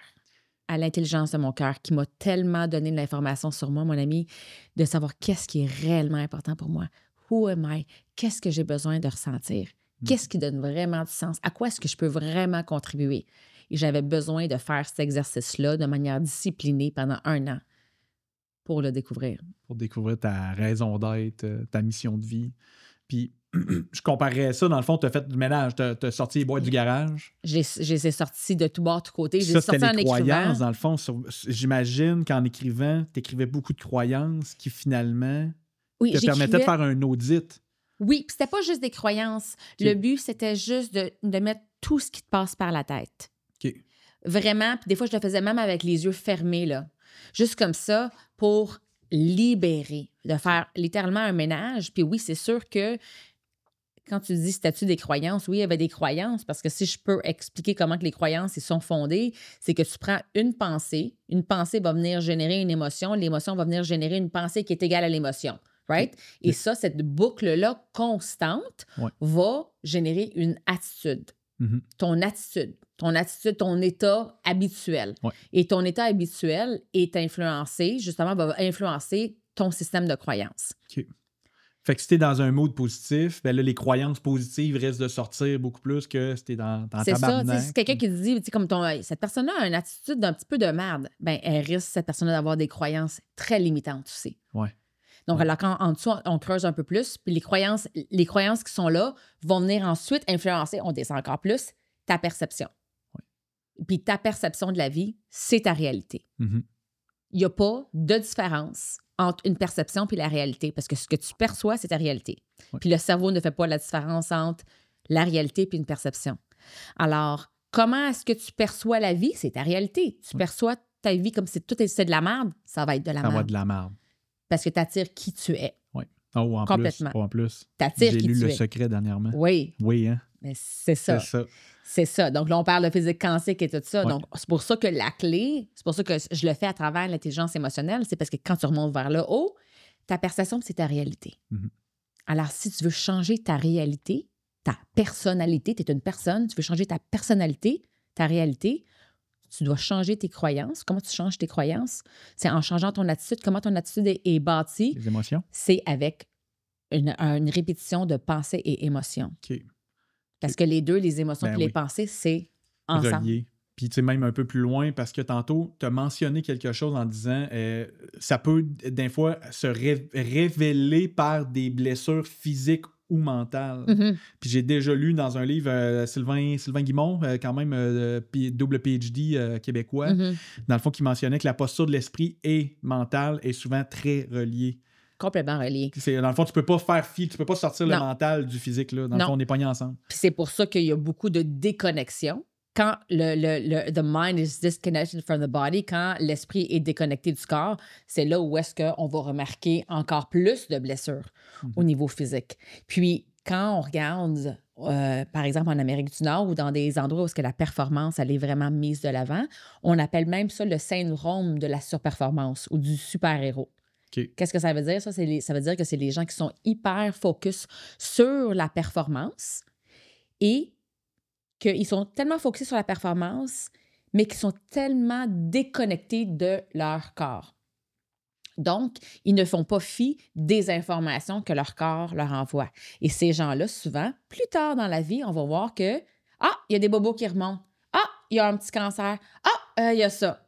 à l'intelligence de mon cœur qui m'a tellement donné de l'information sur moi, mon ami, de savoir qu'est-ce qui est réellement important pour moi. Who am I? Qu'est-ce que j'ai besoin de ressentir? Qu'est-ce qui donne vraiment du sens? À quoi est-ce que je peux vraiment contribuer? Et j'avais besoin de faire cet exercice-là de manière disciplinée pendant 1 an pour le découvrir. Pour découvrir ta raison d'être, ta mission de vie. Puis, je comparerais ça, dans le fond, tu as fait du ménage, tu as sorti les boîtes du garage. J'ai sorti de tout bord, de tout côté. J'ai sorti en croyances, dans le fond. J'imagine qu'en écrivant, tu écrivais beaucoup de croyances qui, finalement, te permettaient de faire un audit. Oui, puis c'était pas juste des croyances. Le but, c'était juste de mettre tout ce qui te passe par la tête. Vraiment, puis des fois, je le faisais même avec les yeux fermés, là. Juste comme ça, pour libérer, de faire littéralement un ménage. Puis oui, c'est sûr que quand tu dis statut des croyances, oui, il y avait des croyances, parce que si je peux expliquer comment que les croyances ils sont fondées, c'est que tu prends une pensée va venir générer une émotion, l'émotion va venir générer une pensée qui est égale à l'émotion. Right? Et ça, cette boucle-là constante va générer une attitude. Ton attitude, ton état habituel. Et ton état habituel est influencé, justement, va influencer ton système de croyances. Fait que si t'es dans un mood positif, ben là, les croyances positives risquent de sortir beaucoup plus que si t'es dans ta barnaque. C'est quelqu'un qui te dit, comme cette personne-là a une attitude d'un petit peu de merde, ben elle risque, cette personne-là, d'avoir des croyances très limitantes, tu sais. Donc, alors, quand en dessous, on creuse un peu plus, puis les croyances qui sont là vont venir ensuite influencer, on descend encore plus, ta perception. Puis ta perception de la vie, c'est ta réalité. Il n'y a pas de différence entre une perception puis la réalité, parce que ce que tu perçois, c'est ta réalité. Puis le cerveau ne fait pas la différence entre la réalité puis une perception. Alors, comment est-ce que tu perçois la vie? C'est ta réalité. Tu perçois ta vie comme si c'est de la merde, ça va être de la merde. Ça va être de la merde. Parce que tu attires qui tu es. Oh, complètement. En plus. T'attires J'ai qui lu tu Le es. Secret dernièrement. Oui. Oui, hein? Mais c'est ça. C'est ça. Donc là, on parle de physique quantique et tout ça. Donc, c'est pour ça que la clé, c'est pour ça que je le fais à travers l'intelligence émotionnelle, c'est parce que quand tu remontes vers le haut, ta perception, c'est ta réalité. Alors, si tu veux changer ta réalité, ta personnalité, tu es une personne, tu veux changer ta personnalité, ta réalité, tu dois changer tes croyances. Comment tu changes tes croyances? C'est en changeant ton attitude. Comment ton attitude est bâtie? Les émotions? C'est avec une répétition de pensées et émotions. Parce que les deux, les émotions et les pensées, c'est reliés. Puis, tu sais, même un peu plus loin, parce que tantôt, tu as mentionné quelque chose en disant ça peut, des fois, se révéler par des blessures physiques ou mentales. Puis j'ai déjà lu dans un livre Sylvain Guimond, quand même double PhD québécois, dans le fond, qui mentionnait que la posture de l'esprit et mentale est souvent très reliée. Complètement relié. Dans le fond, tu peux pas tu peux pas sortir le mental du physique. Là. Dans le fond, on est pognés ensemble. Puis c'est pour ça qu'il y a beaucoup de déconnexion. Quand the mind is disconnected from the body, quand l'esprit est déconnecté du corps, c'est là où est-ce qu'on va remarquer encore plus de blessures au niveau physique. Puis, quand on regarde, par exemple, en Amérique du Nord ou dans des endroits où est-ce que la performance, elle est vraiment mise de l'avant, on appelle même ça le syndrome de la surperformance ou du super-héros. Okay. Qu'est-ce que ça veut dire, ça? Ça veut dire que c'est les gens qui sont hyper focus sur la performance et qu'ils sont tellement focusés sur la performance, mais qu'ils sont tellement déconnectés de leur corps. Donc, ils ne font pas fi des informations que leur corps leur envoie. Et ces gens-là, souvent, plus tard dans la vie, on va voir que « Ah, il y a des bobos qui remontent. Ah, il y a un petit cancer. Ah, il y a ça. »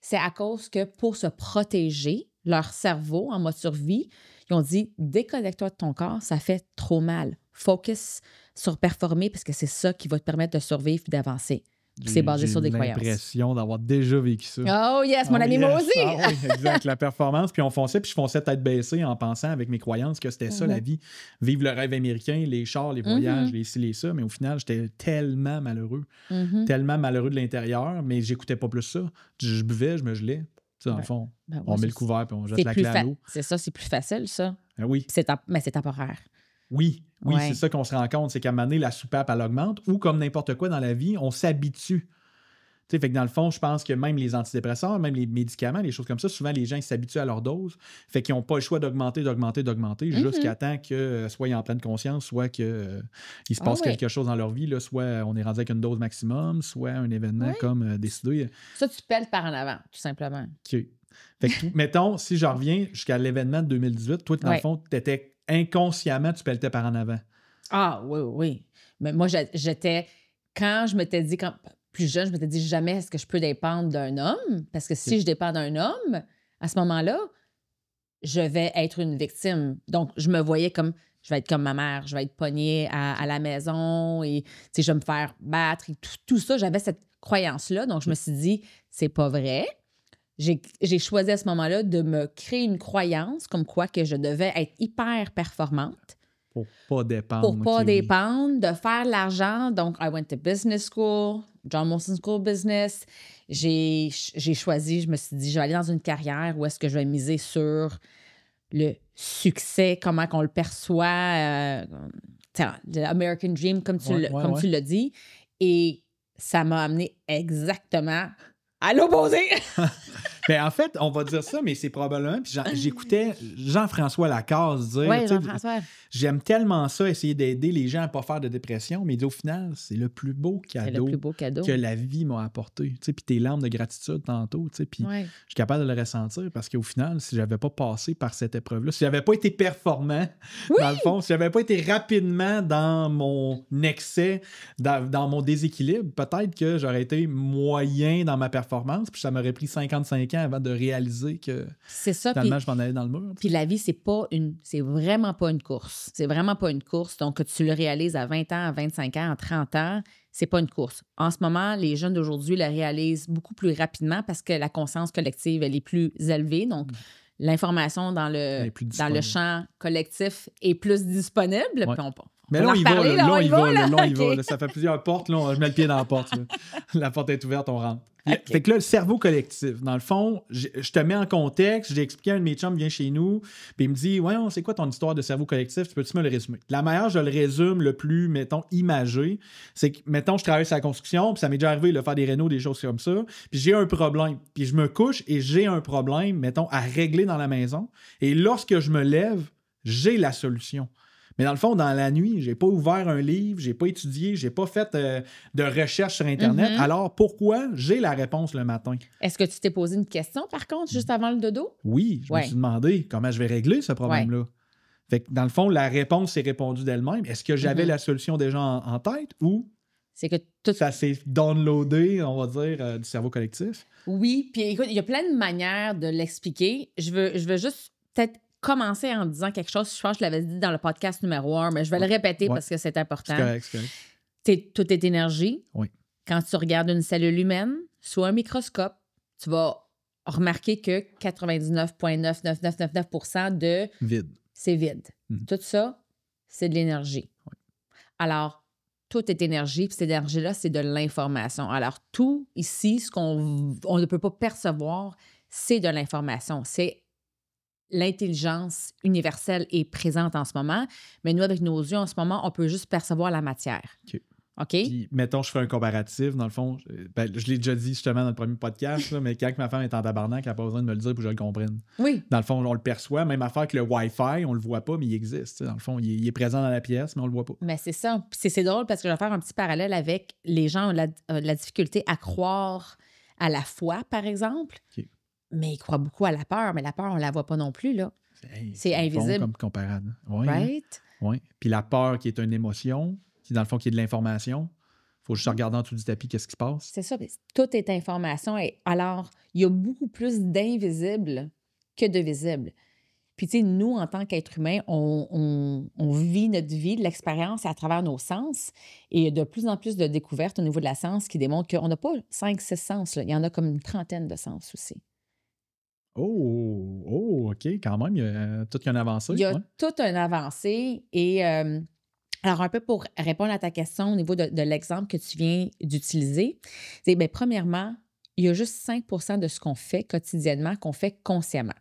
C'est à cause que pour se protéger, leur cerveau, en mode survie, ils ont dit « Déconnecte-toi de ton corps, ça fait trop mal. Focus sur performer parce que c'est ça qui va te permettre de survivre et d'avancer. » C'est basé sur des croyances. J'ai l'impression d'avoir déjà vécu ça. Oh yes, mon ami, moi aussi! Ah, oui, exact, la performance. Puis je fonçais tête baissée en pensant avec mes croyances que c'était ça la vie. Vivre le rêve américain, les chars, les voyages, les ci, les ça. Mais au final, j'étais tellement malheureux. Tellement malheureux de l'intérieur, mais j'écoutais pas plus ça. Je buvais, je me gelais. Dans le fond, on met le couvert puis on jette la clé à l'eau. C'est ça, c'est plus facile, ça. Oui. Mais c'est temporaire. Oui, c'est ça qu'on se rend compte, c'est qu'à un moment donné, la soupape, elle augmente, ou comme n'importe quoi dans la vie, on s'habitue. Fait que dans le fond, je pense que même les antidépresseurs, même les médicaments, les choses comme ça, souvent les gens ils s'habituent à leur dose, fait qu'ils n'ont pas le choix d'augmenter, jusqu'à temps que soit ils en pleine conscience, soit qu'il se passe quelque chose dans leur vie, là, soit on est rendu avec une dose maximum, soit un événement comme décidé. Ça, tu pèles par en avant, tout simplement. OK. Fait que, mettons, si je reviens jusqu'à l'événement de 2018, toi, dans le fond, tu étais inconsciemment, tu pelletais par en avant. Ah, oui. Mais moi, j'étais... Quand je m'étais dit... Plus jeune, je m'étais dit jamais est-ce que je peux dépendre d'un homme? Parce que si je dépends d'un homme, à ce moment-là, je vais être une victime. Donc, je me voyais comme... Je vais être comme ma mère, je vais être pognée à la maison et je vais me faire battre. Et tout ça, j'avais cette croyance-là. Donc, je me suis dit, c'est pas vrai. J'ai choisi à ce moment-là de me créer une croyance comme quoi que je devais être hyper performante. Pour pas dépendre. Pour pas dépendre, de faire de l'argent. Donc, I went to business school, John Molson School Business. J'ai choisi, je me suis dit, je vais aller dans une carrière où est-ce que je vais miser sur le succès, comment qu'on le perçoit, l'American Dream, comme tu l'as dit. Et ça m'a amené exactement à l'opposé. Ben, en fait, on va dire ça, mais c'est probablement... Puis j'écoutais Jean-François Lacaze dire... Oui, Jean-François. J'aime tellement ça, essayer d'aider les gens à ne pas faire de dépression, mais il dit au final, c'est le plus beau cadeau que la vie m'a apporté. Puis tes larmes de gratitude tantôt, puis je suis capable de le ressentir parce qu'au final, si je n'avais pas passé par cette épreuve-là, si je n'avais pas été performant, dans le fond, si je n'avais pas été rapidement dans mon excès, dans mon déséquilibre, peut-être que j'aurais été moyen dans ma performance, puis ça m'aurait pris 55 ans avant de réaliser que finalement, je m'en allais dans le mur. Puis la vie, c'est vraiment pas une course. C'est vraiment pas une course. Donc, que tu le réalises à 20 ans, à 25 ans, à 30 ans, c'est pas une course. En ce moment, les jeunes d'aujourd'hui la réalisent beaucoup plus rapidement parce que la conscience collective, elle est plus élevée. Donc, l'information dans le champ collectif est plus disponible. Ouais. Puis mais là, on y va. Là, ça fait plusieurs portes. Là, je mets le pied dans la porte. Là. La porte est ouverte, on rentre. Okay. Fait que là, le cerveau collectif, dans le fond, je te mets en contexte, j'ai expliqué à un de mes chums vient chez nous, puis il me dit « Voyons, c'est quoi ton histoire de cerveau collectif? Peux-tu me le résumer? » La manière, je le résume le plus, mettons, imagé, c'est que, mettons, je travaille sur la construction, puis ça m'est déjà arrivé de faire des rénos, des choses comme ça, puis j'ai un problème, puis je me couche et j'ai un problème, mettons, à régler dans la maison, et lorsque je me lève, j'ai la solution. Mais dans le fond, dans la nuit, j'ai pas ouvert un livre, j'ai pas étudié, j'ai pas fait de recherche sur Internet. Alors, pourquoi j'ai la réponse le matin? Est-ce que tu t'es posé une question, par contre, juste avant le dodo? Oui, je me suis demandé comment je vais régler ce problème-là. Fait que dans le fond, la réponse s'est répondue d'elle-même. Est-ce que j'avais la solution déjà en tête ou C'est que tout... Ça s'est downloadé, on va dire, du cerveau collectif. Oui, puis écoute, il y a plein de manières de l'expliquer. Je veux juste peut-être commencer en disant quelque chose. Je pense que je l'avais dit dans le podcast numéro 1, mais je vais le répéter parce que c'est important. C'est correct. Tout est énergie. Oui. Quand tu regardes une cellule humaine sous un microscope, tu vas remarquer que 99,99999% de... Vide. C'est vide. Tout ça, c'est de l'énergie. Oui. Alors, tout est énergie, puis cette énergie-là, c'est de l'information. Alors, tout ici, ce qu'on ne peut pas percevoir, c'est de l'information. C'est l'intelligence universelle est présente en ce moment, mais nous, avec nos yeux, en ce moment, on peut juste percevoir la matière. OK? Puis, mettons, je fais un comparatif. Dans le fond, je l'ai déjà dit justement dans le premier podcast, là, mais quand ma femme est en tabarnak, elle n'a pas besoin de me le dire pour que je le comprenne. Oui. Dans le fond, on le perçoit. Même affaire que le Wi-Fi, on le voit pas, mais il existe. Dans le fond, il est présent dans la pièce, mais on le voit pas. Mais c'est ça. Puis c'est drôle parce que je vais faire un petit parallèle avec les gens qui ont la difficulté à croire à la foi, par exemple. Okay. Mais ils croient beaucoup à la peur, mais la peur, on ne la voit pas non plus, là. C'est invisible. Bon comme comparable. Oui. Right? Oui. Puis la peur qui est une émotion, qui dans le fond qui est de l'information. Il faut juste regarder en dessous du tapis qu'est-ce qui se passe. C'est ça. Tout est information. Et alors, il y a beaucoup plus d'invisible que de visible. Puis, tu sais, nous, en tant qu'êtres humains, on vit notre vie, de l'expérience à travers nos sens. Et il y a de plus en plus de découvertes au niveau de la sens qui démontrent qu'on n'a pas 5-6 sens. Là. Il y en a comme une trentaine de sens aussi. Oh, OK, quand même, il y a tout une avancée. Il y a tout une avancée. Et alors, un peu pour répondre à ta question au niveau de l'exemple que tu viens d'utiliser, c'est, bien, premièrement, il y a juste 5 % de ce qu'on fait quotidiennement qu'on fait consciemment.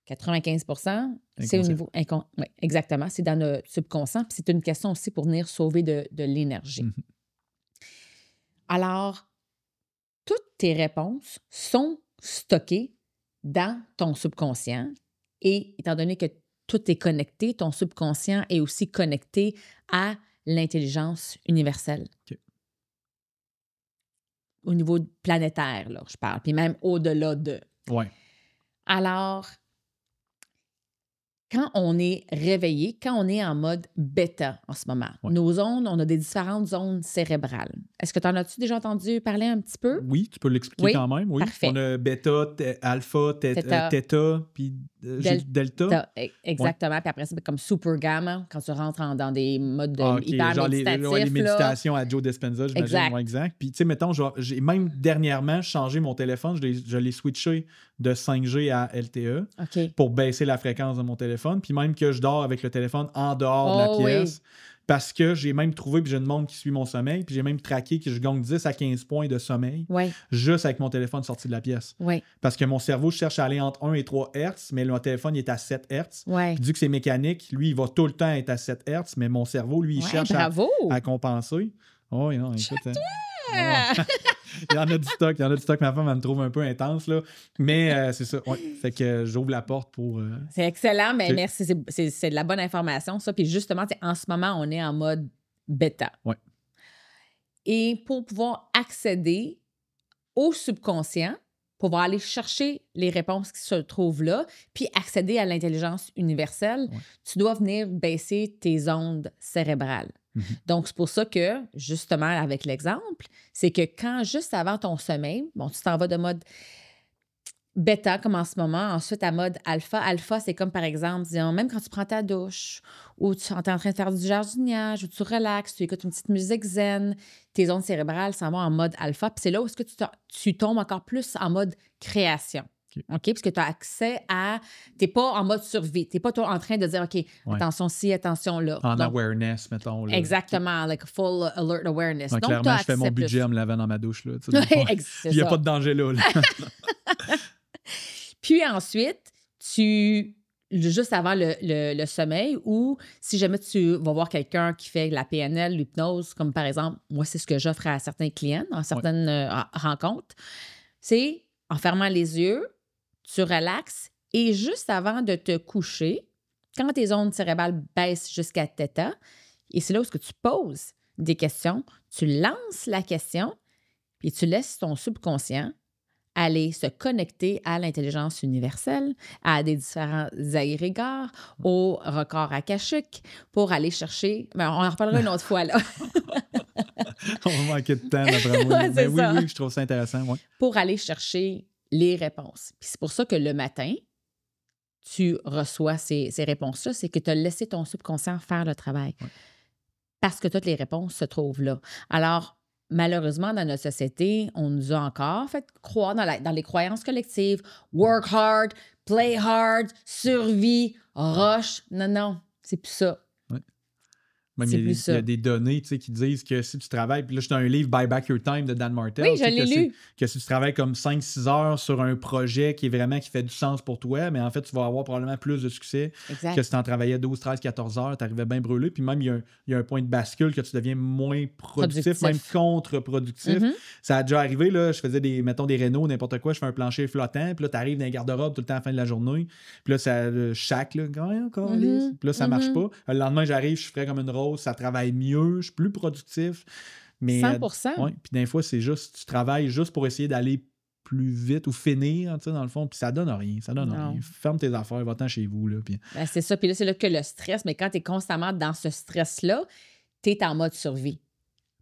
95 % c'est au niveau inconscient. Oui, exactement, c'est dans notre subconscient. Puis c'est une question aussi pour venir sauver de l'énergie. Alors, toutes tes réponses sont stockées dans ton subconscient. Et étant donné que tout est connecté, ton subconscient est aussi connecté à l'intelligence universelle. Okay. Au niveau planétaire, là, je parle, puis même au-delà de. Oui. Alors, quand on est réveillé, quand on est en mode bêta en ce moment, nos ondes, on a des différentes zones cérébrales. Est-ce que tu en as-tu déjà entendu parler un petit peu? Oui, tu peux l'expliquer quand même. Oui. Parfait. On a bêta, alpha, theta, puis delta. Exactement. Ouais. Puis après, c'est comme super gamma, quand tu rentres dans des modes hyper genre méditatifs. les méditations à Joe Dispenza, j'imagine. Exact. Ouais, exact. Puis, tu sais, mettons, j'ai même dernièrement changé mon téléphone. Je l'ai switché de 5G à LTE pour baisser la fréquence de mon téléphone. Puis même que je dors avec le téléphone en dehors de la pièce. Parce que j'ai même trouvé, puis j'ai une montre qui suit mon sommeil, puis j'ai même traqué que je gagne 10 à 15 points de sommeil juste avec mon téléphone sorti de la pièce. Parce que mon cerveau cherche à aller entre 1 et 3 Hz, mais mon téléphone il est à 7 Hz. Puis vu que c'est mécanique, lui, il va tout le temps être à 7 Hz, mais mon cerveau, lui, il cherche à compenser. Oh, non, écoute. Il y en a du stock. Ma femme, elle me trouve un peu intense, là. Mais c'est ça. Fait que j'ouvre la porte pour... C'est excellent, mais merci. C'est de la bonne information, ça. Puis justement, en ce moment, on est en mode bêta. Et pour pouvoir accéder au subconscient, pour pouvoir aller chercher les réponses qui se trouvent là, puis accéder à l'intelligence universelle, tu dois venir baisser tes ondes cérébrales. Donc, c'est pour ça que, justement, avec l'exemple, c'est que quand, juste avant ton sommeil, bon, tu t'en vas de mode bêta, comme en ce moment, ensuite à mode alpha. Alpha, c'est comme, par exemple, disons, même quand tu prends ta douche, ou tu es en train de faire du jardinage, ou tu relaxes, tu écoutes une petite musique zen, tes ondes cérébrales s'en vont en mode alpha. Puis c'est là où est-ce que tu tombes encore plus en mode création. OK? Parce que tu as accès à... Tu n'es pas en mode survie. Tu n'es pas toi en train de dire, OK, attention ci, attention là. En awareness, mettons. Là. Exactement, like full alert awareness. Donc, clairement, je fais mon budget en me lavant dans ma douche. Là, il n'y a pas de danger là. Puis ensuite, juste avant le sommeil, ou si jamais tu vas voir quelqu'un qui fait la PNL, l'hypnose, comme par exemple, moi, c'est ce que j'offre à certains clients dans certaines rencontres, c'est en fermant les yeux, tu relaxes et juste avant de te coucher, quand tes ondes cérébrales baissent jusqu'à θ, et c'est là où tu poses des questions, tu lances la question, puis tu laisses ton subconscient aller se connecter à l'intelligence universelle, à des différents agrégats, au record akashique, pour aller chercher... Mais on en reparlera une autre fois, là. On va manquer de temps, d'après moi. Ouais, Mais c'est ça. oui, je trouve ça intéressant. Ouais. Pour aller chercher les réponses. Puis c'est pour ça que le matin, tu reçois ces réponses-là, c'est que tu as laissé ton subconscient faire le travail. Ouais. Parce que toutes les réponses se trouvent là. Alors, malheureusement, dans notre société, on nous a encore fait croire dans les croyances collectives, work hard, play hard, survie, rush. Non, c'est plus ça. Même il y a des données qui disent que si tu travailles, puis là, je suis dans un livre Buy Back Your Time de Dan Martell. Oui, je l'ai lu. Que si tu travailles comme 5-6 heures sur un projet qui fait du sens pour toi, mais en fait, tu vas avoir probablement plus de succès que si tu en travaillais 12, 13, 14 heures, tu arrivais bien brûlé. Puis même, il y a un point de bascule que tu deviens moins productif. Même contre-productif. Mm-hmm. Ça a déjà arrivé, là, je faisais des rénaux, n'importe quoi, je fais un plancher flottant, puis là, tu arrives dans les garde-robes tout le temps à la fin de la journée. Puis là, ça chaque, là, encore lisse. Puis là, ça marche pas. Le lendemain, j'arrive, je suis frais comme une rose, ça travaille mieux, je suis plus productif. Mais, 100%. Ouais, puis des fois, c'est juste, tu travailles juste pour essayer d'aller plus vite ou finir, tu sais, dans le fond, puis ça donne rien, rien. Ferme tes affaires, va-t'en chez vous, là. Puis... Ben, c'est ça, puis là, c'est là que le stress, mais quand tu es constamment dans ce stress-là, tu es en mode survie.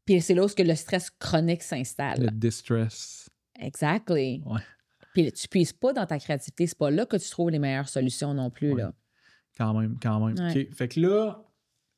Puis c'est là où le stress chronique s'installe. Le distress. Exactly. Ouais. Puis tu puises pas dans ta créativité, c'est pas là que tu trouves les meilleures solutions non plus, ouais. là. Quand même. Ouais. OK. Fait que là,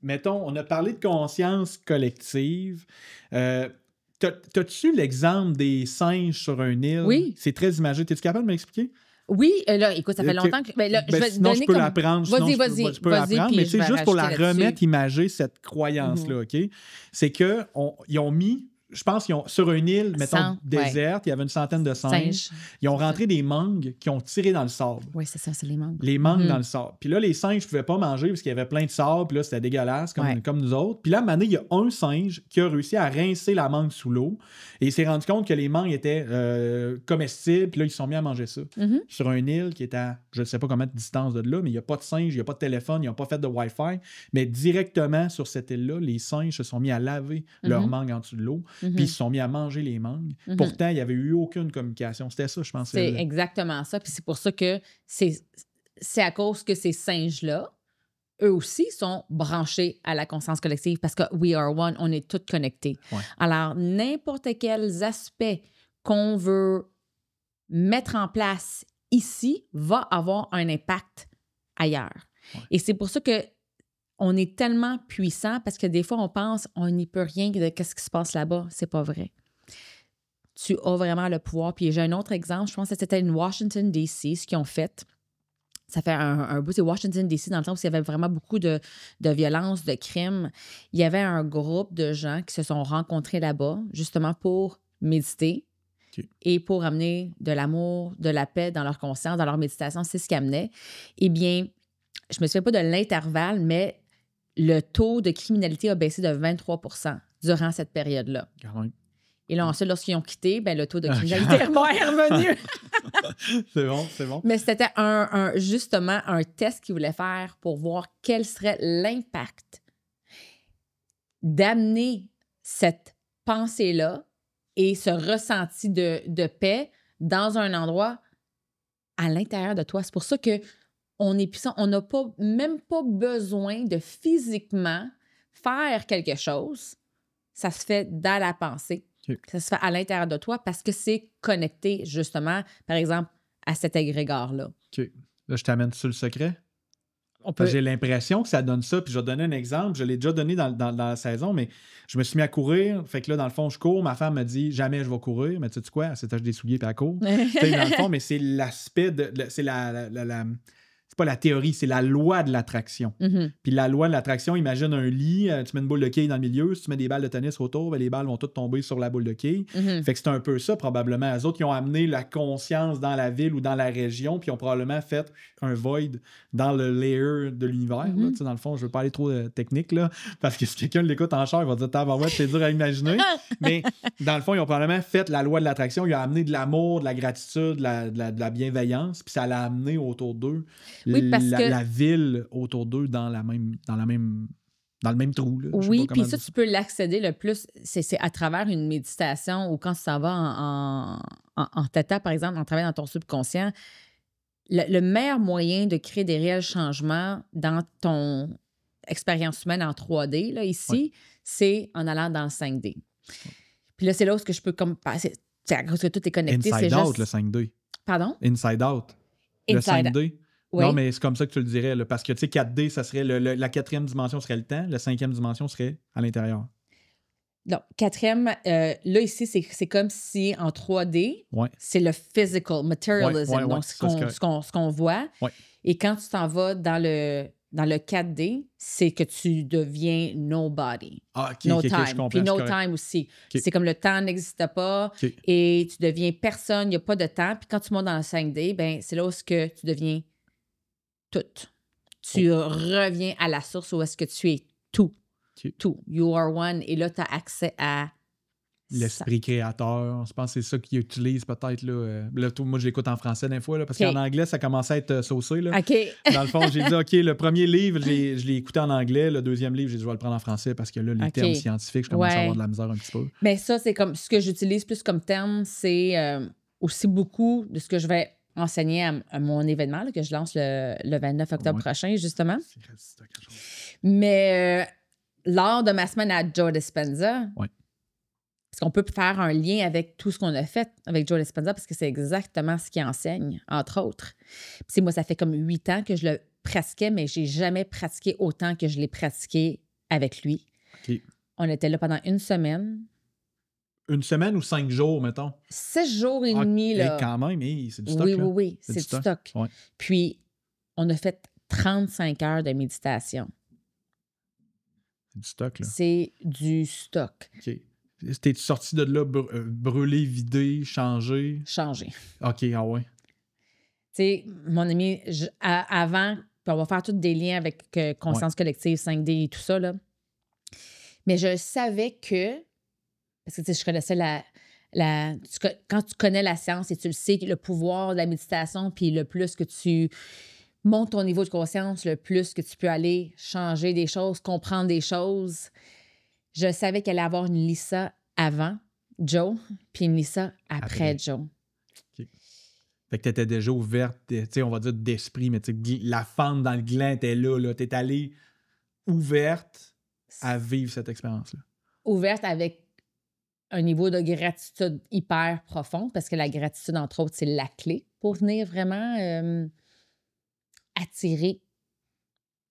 mettons, on a parlé de conscience collective. T'as-tu l'exemple des singes sur un île? Oui. C'est très imagé. T'es-tu capable de m'expliquer? Oui, là, écoute, ça fait longtemps que... Ben, là, je vais sinon, donner je peux comme... l'apprendre. Vas-y, je peux l'apprendre, mais c'est juste pour la remettre imagée, cette croyance-là, Mm-hmm. OK? C'est qu'ils ont mis... Je pense qu'ils ont, sur une île, mettons, déserte, il y avait une centaine de singes. Ils ont rentré des mangues qui ont tiré dans le sable. Oui, c'est ça, c'est les mangues. Les mangues dans le sable. Puis là, les singes ne pouvaient pas manger parce qu'il y avait plein de sable. Puis là, c'était dégueulasse, comme nous autres. Puis là, à un moment donné, il y a un singe qui a réussi à rincer la mangue sous l'eau. Et il s'est rendu compte que les mangues étaient comestibles. Puis là, ils se sont mis à manger ça. Mm-hmm. Sur une île qui est à, je ne sais pas combien de distance de là, mais il n'y a pas de singes, il n'y a pas de téléphone, ils n'ont pas fait de Wi-Fi. Mais directement sur cette île-là, les singes se sont mis à laver leurs mangues en dessous de l'eau. Puis ils se sont mis à manger les mangues. Pourtant, il n'y avait eu aucune communication. C'était ça, je pense. C'est exactement ça. Puis c'est pour ça que c'est à cause que ces singes-là, eux aussi, sont branchés à la conscience collective parce que we are one, on est tous connectés. Ouais. Alors, n'importe quels aspects qu'on veut mettre en place ici va avoir un impact ailleurs. Ouais. Et c'est pour ça que on est tellement puissant parce que des fois, on pense on n'y peut rien de qu'est-ce qui se passe là-bas. C'est pas vrai. Tu as vraiment le pouvoir. Puis j'ai un autre exemple, je pense que c'était une Washington, D.C., ce qu'ils ont fait. Ça fait un bout, c'est Washington, D.C., dans le temps où il y avait vraiment beaucoup de violence, de crimes. Il y avait un groupe de gens qui se sont rencontrés là-bas, justement pour méditer et pour amener de l'amour, de la paix dans leur conscience, dans leur méditation. C'est ce qu'ils amenaient. Eh bien, je me souviens pas de l'intervalle, mais le taux de criminalité a baissé de 23% durant cette période-là. Quand même. Et là, ensuite, lorsqu'ils ont quitté, ben, le taux de criminalité est revenu. C'est bon. Mais c'était justement un test qu'ils voulaient faire pour voir quel serait l'impact d'amener cette pensée-là et ce ressenti de paix dans un endroit à l'intérieur de toi. C'est pour ça qu'on est puissant. On n'a même pas besoin de physiquement faire quelque chose. Ça se fait dans la pensée. Ça se fait à l'intérieur de toi parce que c'est connecté, justement, par exemple, à cet égrégore-là. OK. Là, je t'amène sur le secret. J'ai l'impression que ça donne ça. Puis je vais te donner un exemple. Je l'ai déjà donné dans la saison, mais je me suis mis à courir. Fait que là, dans le fond, je cours. Ma femme me dit « Jamais je vais courir. » Mais tu sais quoi? Elle s'étache des souliers puis elle court. Dans le fond, mais c'est l'aspect de... C'est c'est pas la théorie, c'est la loi de l'attraction. Mm-hmm. Puis la loi de l'attraction, imagine un lit, tu mets une boule de quilles dans le milieu, si tu mets des balles de tennis autour, ben les balles vont toutes tomber sur la boule de quilles. Mm-hmm. Fait que c'est un peu ça, probablement. Les autres, qui ont amené la conscience dans la ville ou dans la région, puis ont probablement fait un void dans le layer de l'univers. Mm-hmm. Dans le fond, je veux pas aller trop technique, là, parce que si quelqu'un l'écoute en char, il va dire « Tabarouette, c'est dur à imaginer. » Mais dans le fond, ils ont probablement fait la loi de l'attraction. Ils ont amené de l'amour, de la gratitude, de la bienveillance, puis ça l'a amené autour d'eux. Oui, parce que... la ville autour d'eux dans le même trou. Là. Oui, puis ça, tu peux l'accéder le plus, c'est à travers une méditation ou quand tu s'en vas en theta, par exemple, en travaillant dans ton subconscient. Le meilleur moyen de créer des réels changements dans ton expérience humaine en 3D, là, ici, c'est en allant dans le 5D. Puis là, c'est là où je peux comme passer. À cause que tout est connecté, Inside c'est Out, juste... le 5D. Pardon? Inside Out. Le Inside 5D. Oui. Non, mais c'est comme ça que tu le dirais. Là, parce que, tu sais, 4D, ça serait la quatrième dimension serait le temps, la cinquième dimension serait à l'intérieur. Donc, quatrième, là, ici, c'est comme si en 3D, c'est le physical, materialism, donc ce qu'on voit. Ouais. Et quand tu t'en vas dans le 4D, c'est que tu deviens nobody. Ah, OK, no OK, time. je comprends. Puis no time aussi. Okay. C'est comme le temps n'existe pas et tu deviens personne, il n'y a pas de temps. Puis quand tu montes dans le 5D, ben, c'est là où que tu deviens tout. Tu reviens à la source où est-ce que tu es tout. Tout. You are one. Et là, tu as accès à l'esprit créateur. Je pense que c'est ça qu'ils utilisent peut-être. Là, moi, je l'écoute en français des fois, là, parce qu'en anglais, ça commençait à être saucé. Là. Dans le fond, j'ai dit, OK, le premier livre, je l'ai écouté en anglais. Le deuxième livre, j'ai dit, je vais le prendre en français parce que là, les termes scientifiques, je commence à avoir de la misère un petit peu. Mais ça, c'est comme ce que j'utilise plus comme terme, c'est aussi beaucoup de ce que je vais enseigner à mon événement là, que je lance le 29 octobre prochain, justement. Mais lors de ma semaine à Joe Dispenza, parce qu'on peut faire un lien avec tout ce qu'on a fait avec Joe Dispenza parce que c'est exactement ce qu'il enseigne, entre autres. Puis moi, ça fait comme 8 ans que je le pratiquais, mais j'ai jamais pratiqué autant que je l'ai pratiqué avec lui. Okay. On était là pendant une semaine. Une semaine ou 5 jours, mettons? 6 jours et demi, là. Quand même, c'est du stock, oui, là. Oui, c'est du stock. Ouais. Puis, on a fait 35 heures de méditation. C'est du stock, là. C'est du stock. OK. T'es-tu sorti de là brûlé, vidé, changé? Changé. OK, ah ouais. Tu sais, mon ami, avant, puis on va faire tous des liens avec conscience collective, 5D et tout ça, là. Mais je savais que, parce que tu sais, je connaissais quand tu connais la science et tu le sais, le pouvoir de la méditation, puis le plus que tu montes ton niveau de conscience, le plus que tu peux aller changer des choses, comprendre des choses. Je savais qu'elle allait avoir une Lisa avant Joe, puis une Lisa après Joe. Okay. Fait que tu étais déjà ouverte, on va dire d'esprit, mais la femme dans le gland était là. Tu es allée ouverte à vivre cette expérience-là. Ouverte avec un niveau de gratitude hyper profond, parce que la gratitude, entre autres, c'est la clé pour venir vraiment attirer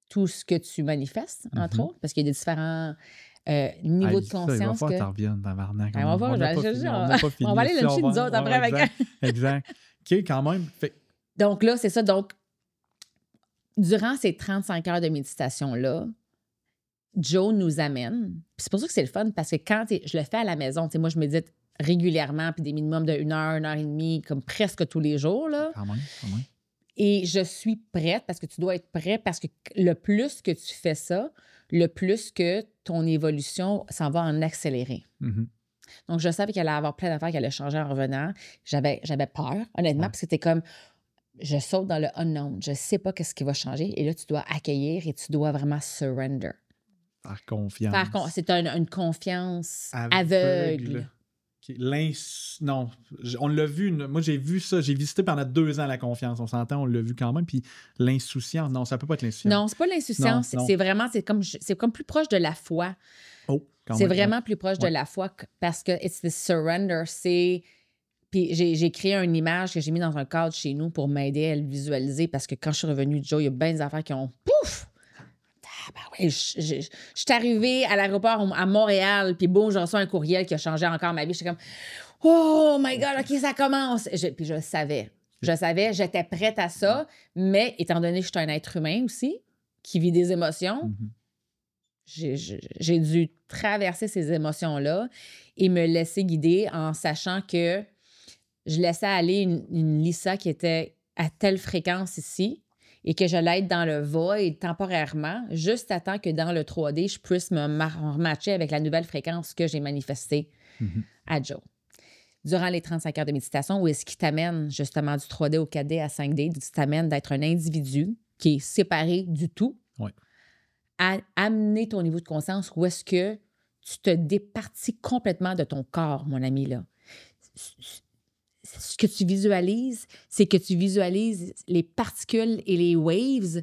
tout ce que tu manifestes, entre autres, parce qu'il y a des différents niveaux de conscience. Il va falloir que tu reviennes dans Varnac. On va aller luncher nous autres après. Exact. OK, quand même. Donc là, c'est ça. Donc, durant ces 35 heures de méditation-là, Joe nous amène. Puis c'est pour ça que c'est le fun, parce que quand je le fais à la maison, moi, je médite régulièrement, puis des minimums de 1 heure, 1 heure et demie, comme presque tous les jours. Là. Quand même. Et je suis prête, parce que tu dois être prêt, parce que le plus que tu fais ça, le plus que ton évolution s'en va en accélérer. Mm-hmm. Donc, je savais qu'elle allait avoir plein d'affaires qui allaient changer en revenant. J'avais peur, honnêtement, parce que c'était comme, je saute dans le unknown. Je ne sais pas qu'est-ce qui va changer. Et là, tu dois accueillir et tu dois vraiment surrender. Par confiance. C'est une confiance aveugle. Non, on l'a vu. Moi, j'ai vu ça. J'ai visité pendant 2 ans la confiance. On s'entend, on l'a vu quand même. Puis l'insouciance, non, ça peut pas être l'insouciance. Non, c'est pas l'insouciance. C'est vraiment, c'est comme plus proche de la foi. C'est vraiment plus proche de la foi parce que it's the surrender. Puis j'ai créé une image que j'ai mis dans un cadre chez nous pour m'aider à le visualiser parce que quand je suis revenue de Joe, il y a bien des affaires qui ont pouf! Je suis arrivée à l'aéroport à Montréal, puis bon, je reçois un courriel qui a changé encore ma vie. J'étais comme, oh my God, OK, ça commence. Puis je savais. J'étais prête à ça, mais étant donné que je suis un être humain aussi, qui vit des émotions, j'ai dû traverser ces émotions-là et me laisser guider en sachant que je laissais aller une Lisa qui était à telle fréquence ici, et que je l'aide dans le void temporairement, juste à temps que dans le 3D, je puisse me rematcher avec la nouvelle fréquence que j'ai manifestée à Joe. Durant les 35 heures de méditation, où est-ce qui t'amène justement du 3D au 4D à 5D, qui t'amène d'être un individu qui est séparé du tout, à amener ton niveau de conscience où est-ce que tu te départis complètement de ton corps, mon ami, là. Ce que tu visualises, c'est que tu visualises les particules et les waves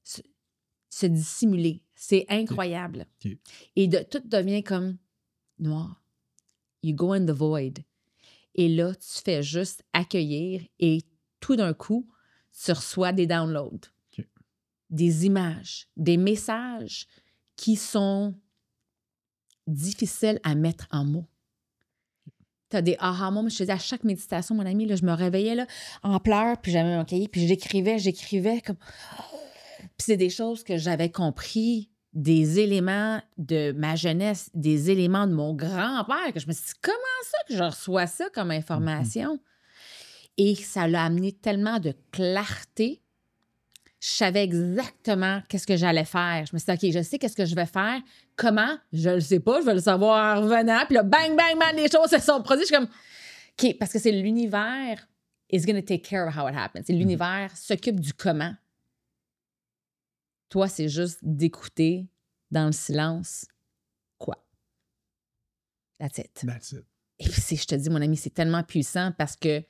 se dissimuler, C'est incroyable. Okay. Et tout devient comme noir. You go in the void. Et là, tu fais juste accueillir et tout d'un coup, tu reçois des downloads, des images, des messages qui sont difficiles à mettre en mots. Tu as des aha moments. Je te dis, à chaque méditation, mon ami, là, je me réveillais là, en pleurs, puis j'avais mon cahier, puis j'écrivais comme... Puis c'est des choses que j'avais compris, des éléments de ma jeunesse, des éléments de mon grand-père, que je me suis dit, comment ça que je reçois ça comme information? Et ça l'a amené tellement de clarté. Je savais exactement qu'est-ce que j'allais faire. Je me suis dit, OK, je sais qu'est-ce que je vais faire. Comment? Je le sais pas. Je vais le savoir en revenant. Puis là, bang, bang, bang, les choses se sont produites. Je suis comme, OK, parce que c'est l'univers is going to take care of how it happens. C'est l'univers s'occupe du comment. Toi, c'est juste d'écouter dans le silence quoi. That's it. That's it. Et puis, je te dis, mon ami, c'est tellement puissant parce que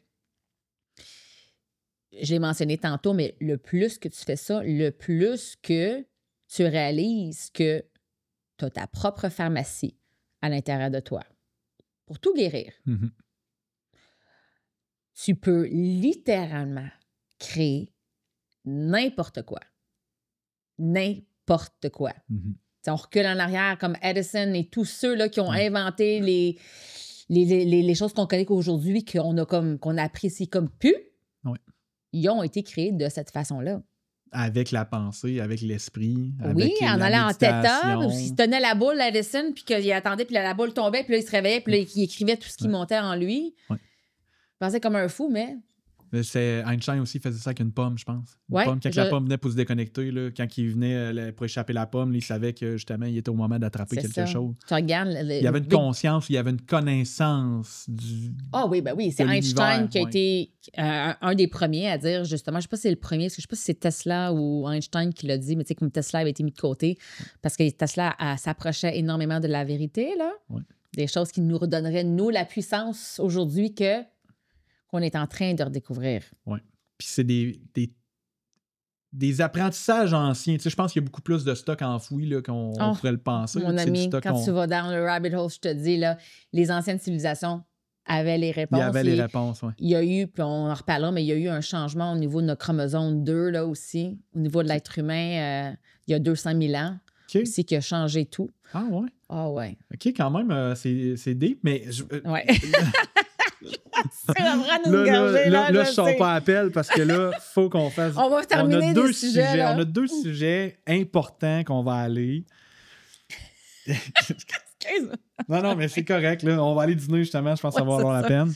je l'ai mentionné tantôt, mais le plus que tu fais ça, le plus que tu réalises que tu as ta propre pharmacie à l'intérieur de toi pour tout guérir. Mm-hmm. Tu peux littéralement créer n'importe quoi. N'importe quoi. Mm-hmm. On recule en arrière comme Edison et tous ceux là, qui ont inventé les choses qu'on connaît qu'aujourd'hui, qu'on apprécie comme pu. Oui. Ils ont été créés de cette façon-là. Avec la pensée, avec l'esprit. Oui, avec en allant en méditation. theta, il tenait la boule à Edison, puis qu'il attendait, puis la boule tombait, puis là, il se réveillait, puis là, il écrivait tout ce qui montait en lui. Ouais. Il pensait comme un fou, mais... Einstein aussi faisait ça avec une pomme, je pense. Une pomme, quand la pomme venait pour se déconnecter, là, quand il venait pour échapper la pomme, il savait que justement, il était au moment d'attraper quelque chose. Tu regardes... Il y avait une conscience, il y avait une connaissance du... Ah oui, ben oui, c'est Einstein qui a été un des premiers à dire, justement, je ne sais pas si c'est le premier, parce que je ne sais pas si c'est Tesla ou Einstein qui l'a dit, mais tu sais, comme Tesla avait été mis de côté, parce que Tesla s'approchait énormément de la vérité, là. Oui. Des choses qui nous redonneraient, nous, la puissance aujourd'hui qu'on est en train de redécouvrir. Oui. Puis c'est des apprentissages anciens. Tu sais, je pense qu'il y a beaucoup plus de stock enfoui là, qu'on pourrait le penser. Mon ami, quand tu vas dans le rabbit hole, je te dis, là, les anciennes civilisations avaient les réponses. Il y avait les réponses, oui. Il y a eu, puis on en reparlera, mais il y a eu un changement au niveau de notre chromosome 2, là aussi. Au niveau de l'être humain, il y a 200 000 ans. Okay. Aussi qui a changé tout. Ah ouais? Ah ouais. OK, quand même, c'est deep, mais... Ouais. C'est vraiment nous gager, là, je sors pas appel parce que là, il faut qu'on fasse... On va terminer deux sujets. On a deux sujets importants qu'on va aller. Non, mais c'est correct. Là. On va aller dîner, justement. Je pense que ça va avoir la peine.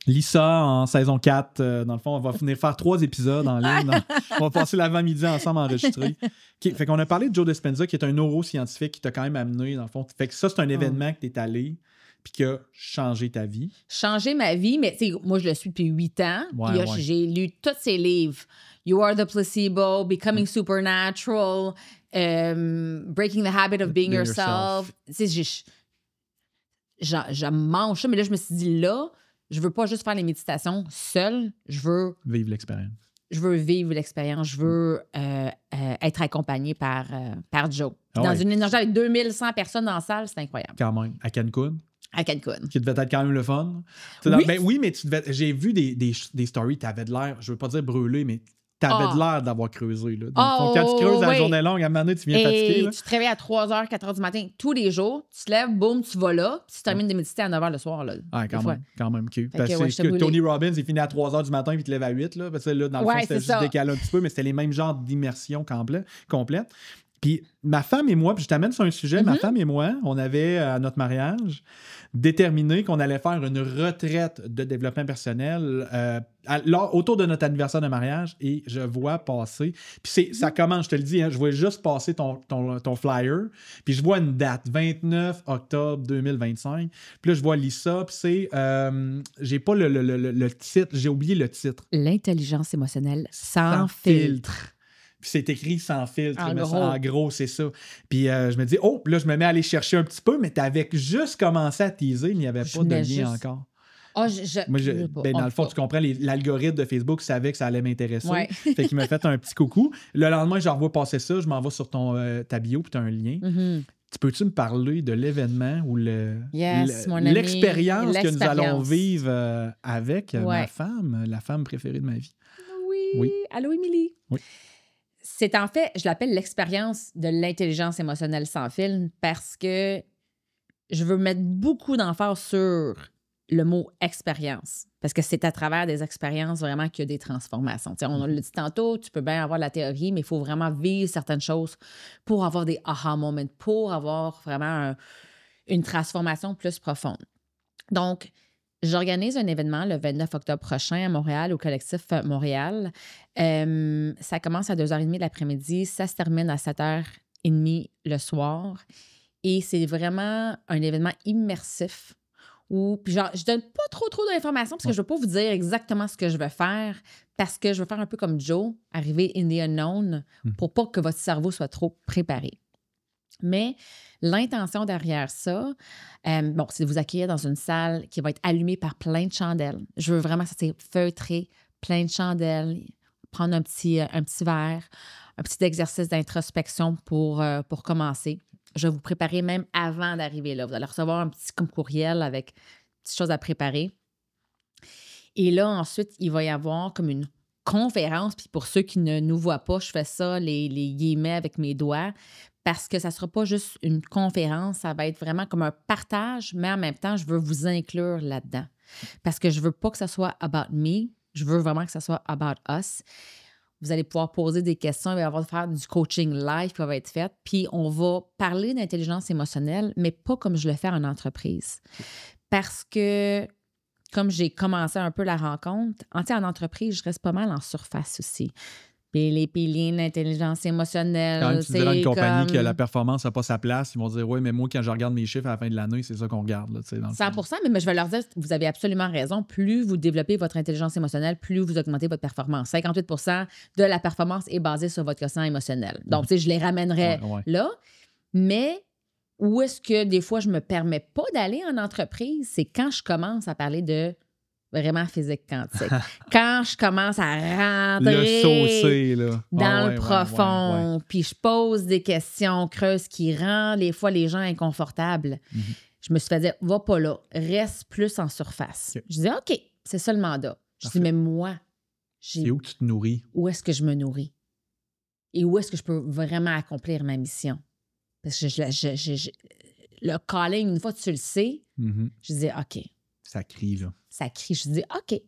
Lisa, en saison 4, dans le fond, on va venir faire 3 épisodes en ligne. On va passer l'avant-midi ensemble enregistrés. Okay, fait qu'on a parlé de Joe Dispenza, qui est un neuroscientifique qui t'a quand même amené, dans le fond. Fait que ça, c'est un événement que t'es allé puis qui a changé ta vie. Changé ma vie, mais moi, je le suis depuis 8 ans. Ouais. J'ai lu tous ses livres. You Are the Placebo, Becoming Supernatural, Breaking the Habit of Being Yourself. Je mange ça, mais là, je me suis dit, là, je veux pas juste faire les méditations seule. Je veux... Vivre l'expérience. Je veux vivre l'expérience. Je veux être accompagnée par Joe. Dans une énergie avec 2100 personnes dans la salle, c'est incroyable. Quand même. À Cancun. À Cancun. Qui devait être quand même le fun. Oui, oui, mais j'ai vu des stories, tu avais de l'air, je veux pas dire brûlé, mais tu avais de l'air d'avoir creusé. Là. Donc, quand tu creuses la journée longue, à un moment donné, tu viens fatigué. Là. Tu te réveilles à 3h, 4h du matin, tous les jours, tu te lèves, boum, tu vas là, puis tu termines de méditer à 9h le soir. Là, quand même. Okay. Parce que Tony Robbins, il finit à 3h du matin, puis il te lève à 8. Là, parce que là, dans le fond, c'était juste décalé un petit peu, mais c'était les mêmes genres d'immersion complète. Puis ma femme et moi, puis je t'amène sur un sujet, ma femme et moi, on avait à notre mariage déterminé qu'on allait faire une retraite de développement personnel autour de notre anniversaire de mariage, et je vois passer, puis ça commence, je te le dis, hein, je vois juste passer ton flyer, puis je vois une date, 29 octobre 2025, puis là je vois Lisa, puis c'est, j'ai pas le titre, j'ai oublié le titre. L'intelligence émotionnelle sans filtre. Puis c'est écrit sans filtre. En gros, c'est ça. Puis je me dis, là, je me mets à aller chercher un petit peu, mais t'avais juste commencé à teaser, il n'y avait pas de lien encore. Oh, Moi, dans le fond, tu comprends, l'algorithme de Facebook savait que ça allait m'intéresser. Ouais. Fait qu'il m'a fait un petit coucou. Le lendemain, je revois passer ça, je m'en vais sur ta bio, puis tu as un lien. Peux-tu me parler de l'événement ou l'expérience que nous allons vivre avec ma femme, la femme préférée de ma vie? Oui. Allô, Émilie? Oui. C'est en fait, je l'appelle l'expérience de l'intelligence émotionnelle sans fil parce que je veux mettre beaucoup d'emphase sur le mot expérience. Parce que c'est à travers des expériences vraiment qu'il y a des transformations. T'sais, on l'a dit tantôt, tu peux bien avoir la théorie, mais il faut vraiment vivre certaines choses pour avoir des aha moments, pour avoir vraiment une transformation plus profonde. Donc, j'organise un événement le 29 octobre prochain à Montréal, au Collectif Montréal. Ça commence à 2h30 de l'après-midi. Ça se termine à 7h30 le soir. Et c'est vraiment un événement immersif où, puis genre, je donne pas trop d'informations parce que je veux pas vous dire exactement ce que je vais faire parce que je veux faire un peu comme Joe, arriver in the unknown pour pas que votre cerveau soit trop préparé. Mais l'intention derrière ça, c'est de vous accueillir dans une salle qui va être allumée par plein de chandelles. Je veux vraiment que ça soit feutré, plein de chandelles, prendre un petit verre, un petit exercice d'introspection pour commencer. Je vais vous préparer même avant d'arriver là. Vous allez recevoir un petit courriel avec des petites choses à préparer. Et là, ensuite, il va y avoir comme une conférence. Puis pour ceux qui ne nous voient pas, je fais ça, les guillemets avec mes doigts, parce que ça ne sera pas juste une conférence, ça va être vraiment comme un partage, mais en même temps, je veux vous inclure là-dedans. Parce que je ne veux pas que ça soit about me, je veux vraiment que ça soit about us. Vous allez pouvoir poser des questions, il va y avoir faire du coaching live qui va être fait, puis on va parler d'intelligence émotionnelle, mais pas comme je le fais en entreprise. Parce que, comme j'ai commencé un peu la rencontre, en entreprise, je reste pas mal en surface aussi. Puis les piliers d'intelligence émotionnelle. Quand tu diras à une compagnie que la performance n'a pas sa place, ils vont dire « Oui, mais moi, quand je regarde mes chiffres à la fin de l'année, c'est ça qu'on regarde. » 100%, mais je vais leur dire « Vous avez absolument raison. Plus vous développez votre intelligence émotionnelle, plus vous augmentez votre performance. 58% de la performance est basée sur votre quotient émotionnel. » Donc, je les ramènerai là. Mais où est-ce que des fois, je ne me permets pas d'aller en entreprise, c'est quand je commence à parler de vraiment physique quantique. Quand je commence à rentrer dans le profond, puis je pose des questions creuses qui rendent des fois les gens inconfortables, je me suis fait dire, va pas là, reste plus en surface. Je dis, OK, c'est ça le mandat. Je dis, mais moi, c'est où que tu te nourris? Où est-ce que je me nourris? Et où est-ce que je peux vraiment accomplir ma mission? Parce que le calling, une fois que tu le sais, je dis, OK. Ça crie, là. Ça crie. Je dis, OK,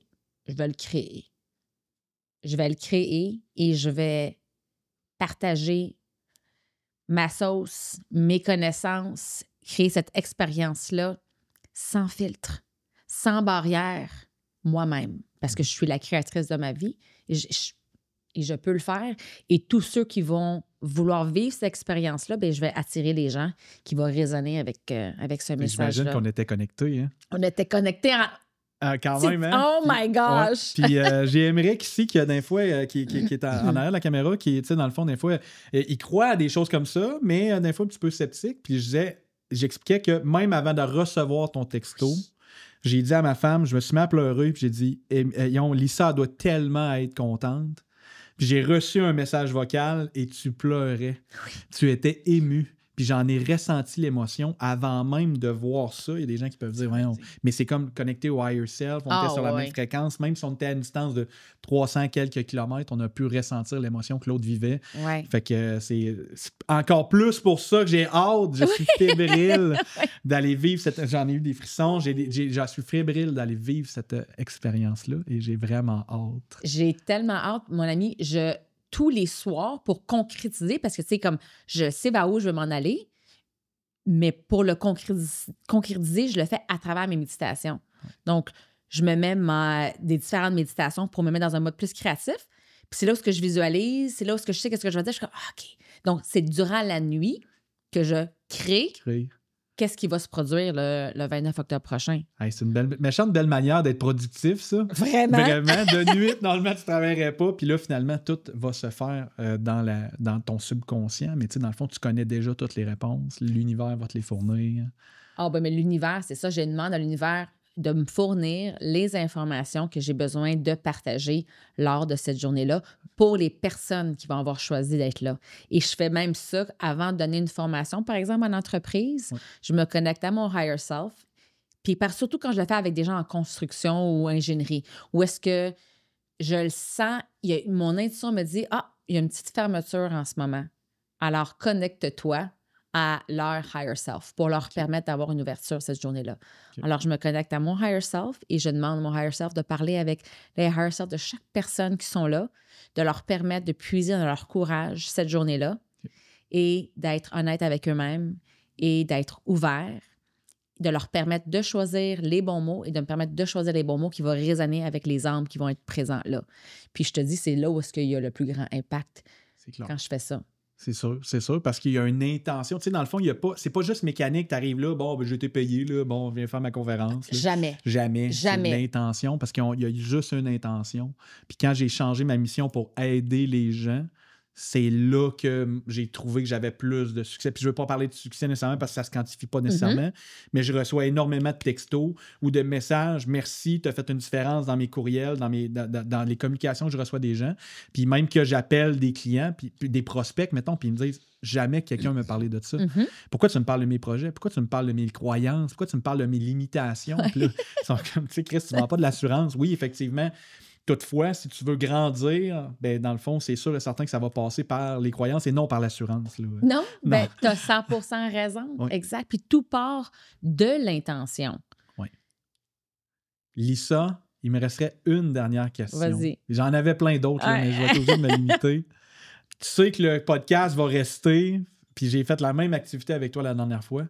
je vais le créer. Je vais le créer et je vais partager ma sauce, mes connaissances, créer cette expérience-là sans filtre, sans barrière, moi-même, parce que je suis la créatrice de ma vie et je peux le faire. Et tous ceux qui vont vouloir vivre cette expérience-là, bien, je vais attirer les gens qui vont résonner avec ce message-là. J'imagine qu'on était connectés. Hein? On était connectés quand même, hein? Oh my gosh! Ouais. Puis j'ai Émeric ici qui a des fois qui est en arrière de la caméra, qui est, dans le fond, des fois, il croit à des choses comme ça, mais des fois un petit peu sceptique. Puis j'expliquais que même avant de recevoir ton texto, j'ai dit à ma femme, je me suis mis à pleurer, puis j'ai dit, Lisa doit tellement être contente. Puis j'ai reçu un message vocal et tu pleurais. Oui. Tu étais ému. Puis j'en ai ressenti l'émotion avant même de voir ça. Il y a des gens qui peuvent dire, voyons, mais c'est comme connecté au higher self. On était sur la même fréquence. Même si on était à une distance de 300 quelques kilomètres, on a pu ressentir l'émotion que l'autre vivait. Ouais. Fait que c'est encore plus pour ça que j'ai hâte. Je suis fébrile d'aller vivre cette... J'en ai eu des frissons. Je suis fébrile d'aller vivre cette expérience-là et j'ai vraiment hâte. J'ai tellement hâte, mon ami. Tous les soirs pour concrétiser, parce que, tu sais, comme je sais vers où je veux m'en aller, mais pour le concrétiser, je le fais à travers mes méditations. Donc, je me mets des différentes méditations pour me mettre dans un mode plus créatif. Puis c'est là où je visualise, c'est là où je sais qu'est-ce que je vais dire. Je suis comme, OK. Donc, c'est durant la nuit que je crée. Qu'est-ce qui va se produire le 29 octobre prochain? Hey, c'est une méchante belle manière d'être productif, ça. Vraiment? Vraiment. De nuit, normalement, tu ne travaillerais pas. Puis là, finalement, tout va se faire dans ton subconscient. Mais tu sais, dans le fond, tu connais déjà toutes les réponses. L'univers va te les fournir. Ah, ben mais l'univers, c'est ça. Je demande à l'univers, de me fournir les informations que j'ai besoin de partager lors de cette journée-là pour les personnes qui vont avoir choisi d'être là. Et je fais même ça avant de donner une formation, par exemple, en entreprise. Ouais. Je me connecte à mon higher self. Puis surtout quand je le fais avec des gens en construction ou ingénierie, où est-ce que je le sens, mon intuition me dit « Ah, il y a une petite fermeture en ce moment. Alors, connecte-toi à leur higher self pour leur permettre d'avoir une ouverture cette journée-là. » Alors, je me connecte à mon higher self et je demande à mon higher self de parler avec les higher self de chaque personne qui sont là, de leur permettre de puiser dans leur courage cette journée-là et d'être honnête avec eux-mêmes et d'être ouverts, de leur permettre de choisir les bons mots et de me permettre de choisir les bons mots qui vont résonner avec les âmes qui vont être présents là. Puis je te dis, c'est là où est-ce qu'il y a le plus grand impact quand je fais ça. C'est sûr, parce qu'il y a une intention. Tu sais, dans le fond, c'est pas juste mécanique, tu arrives là, bon, ben, j'ai été payé, là, bon, viens faire ma conférence. Là. Jamais. C'est l'intention, parce qu'il y a juste une intention. Puis quand j'ai changé ma mission pour aider les gens, c'est là que j'ai trouvé que j'avais plus de succès. Puis je ne veux pas parler de succès nécessairement parce que ça ne se quantifie pas nécessairement, mais je reçois énormément de textos ou de messages. Merci, tu as fait une différence dans mes courriels, dans les communications que je reçois des gens. Puis même que j'appelle des clients, puis des prospects, mettons, puis ils me disent jamais que quelqu'un me parlait de ça. Pourquoi tu me parles de mes projets? Pourquoi tu me parles de mes croyances? Pourquoi tu me parles de mes limitations? Puis là, ils sont comme, tu sais, Chris, tu ne vends pas de l'assurance. Oui, effectivement. Toutefois, si tu veux grandir, ben, dans le fond, c'est sûr et certain que ça va passer par les croyances et non par l'assurance. Là. Non, ben, tu as 100% raison. Oui. Exact. Puis tout part de l'intention. Oui. Lisa, il me resterait une dernière question. Vas-y. J'en avais plein d'autres, là, mais je vais toujours me limiter. Tu sais que le podcast va rester, puis j'ai fait la même activité avec toi la dernière fois.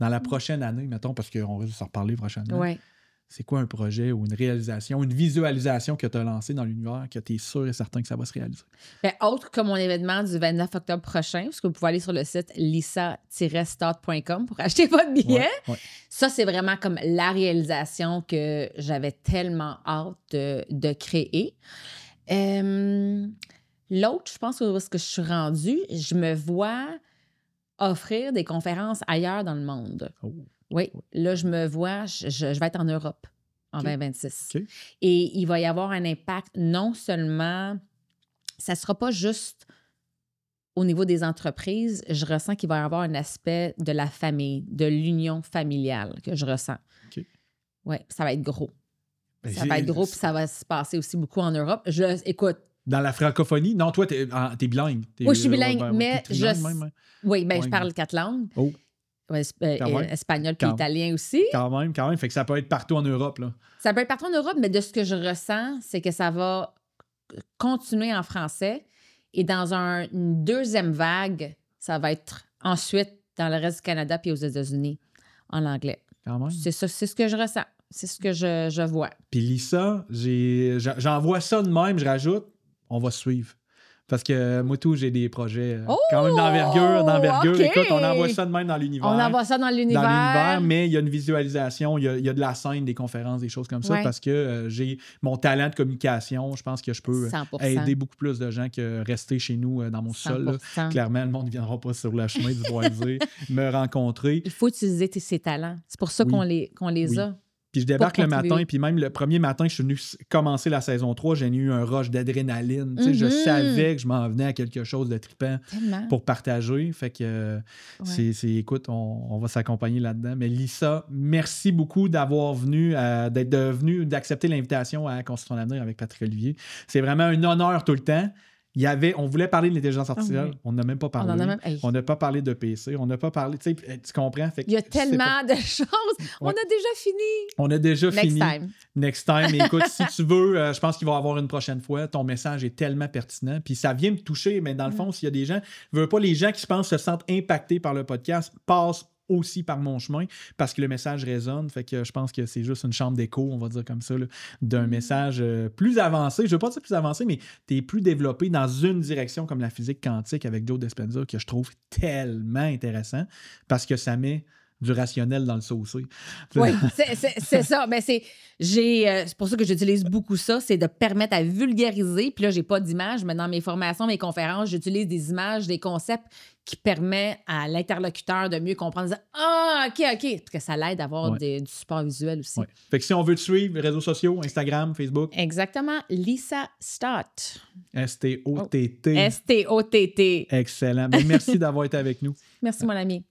Dans la prochaine année, mettons, parce qu'on va s'en reparler prochainement. Oui. C'est quoi un projet ou une réalisation, une visualisation que tu as lancée dans l'univers que tu es sûr et certain que ça va se réaliser? Bien, autre que mon événement du 29 octobre prochain, parce que vous pouvez aller sur le site lisa-start.com pour acheter votre billet. Ouais. Ça, c'est vraiment comme la réalisation que j'avais tellement hâte de créer. L'autre, je pense où est-ce que je suis rendue, je me vois offrir des conférences ailleurs dans le monde. Oh. Oui, là, je me vois, je vais être en Europe en 2026. Okay. Et il va y avoir un impact non seulement, ça ne sera pas juste au niveau des entreprises, je ressens qu'il va y avoir un aspect de la famille, de l'union familiale que je ressens. Okay. Oui, ça va être gros. Ça va être gros, puis ça va se passer aussi beaucoup en Europe. Écoute. Dans la francophonie? Non, toi, t'es bilingue. Oui, je suis bilingue, mais oui, ben, je parle 4 langues. Oh. Espagnol puis italien aussi. Quand même. Fait que ça peut être partout en Europe, là. Ça peut être partout en Europe, mais de ce que je ressens, c'est que ça va continuer en français. Et dans une deuxième vague, ça va être ensuite dans le reste du Canada puis aux États-Unis en anglais. Quand même. C'est ça, c'est ce que je ressens. C'est ce que je vois. Puis Lisa, j'envoie ça de même, je rajoute, on va suivre. Parce que moi, tout, j'ai des projets quand même d'envergure. Okay. Écoute, on envoie ça de même dans l'univers. On envoie ça dans l'univers. Mais il y a une visualisation, il y a de la scène, des conférences, des choses comme ça, parce que j'ai mon talent de communication. Je pense que je peux 100%. aider beaucoup plus de gens que rester chez nous dans mon sol. Clairement, le monde ne viendra pas sur le chemin du Boisé me rencontrer. Il faut utiliser ces talents. C'est pour ça qu'on les a. Puis je débarque le matin, puis même le premier matin que je suis venu commencer la saison 3, j'ai eu un rush d'adrénaline. Tu sais, je savais que je m'en venais à quelque chose de trippant pour partager. Fait que, écoute, on va s'accompagner là-dedans. Mais Lisa, merci beaucoup d'avoir d'accepter l'invitation à Construire ton avenir avec Patrick Olivier. C'est vraiment un honneur tout le temps. On voulait parler de l'intelligence artificielle, on n'a même pas parlé. On n'a pas parlé de PC, on n'a pas parlé, tu comprends? Fait que il y a tellement de choses. On a déjà fini. On a déjà fini. Next time. Mais écoute, si tu veux, je pense qu'il va y avoir une prochaine fois. Ton message est tellement pertinent. Puis ça vient me toucher, mais dans le fond, s'il y a des gens, les gens qui se sentent impactés par le podcast, passent aussi par mon chemin parce que le message résonne. Fait que je pense que c'est juste une chambre d'écho, on va dire comme ça, là, d'un message plus avancé. Je veux pas dire plus avancé, mais tu es plus développé dans une direction comme la physique quantique avec Joe Dispenza que je trouve tellement intéressant parce que ça met du rationnel dans le saucé. Oui, c'est ça. Mais C'est pour ça que j'utilise beaucoup ça, c'est de permettre à vulgariser. Puis là, j'ai pas d'image, mais dans mes formations, mes conférences, j'utilise des images, des concepts qui permettent à l'interlocuteur de mieux comprendre. Ah, OK. Parce que ça l'aide à avoir du support visuel aussi. Ouais. Fait que si on veut te suivre, les réseaux sociaux, Instagram, Facebook. Exactement. Lisa Stott. S-T-O-T-T. S-T-O-T-T. Excellent. Ben, merci d'avoir été avec nous. Merci, mon ami.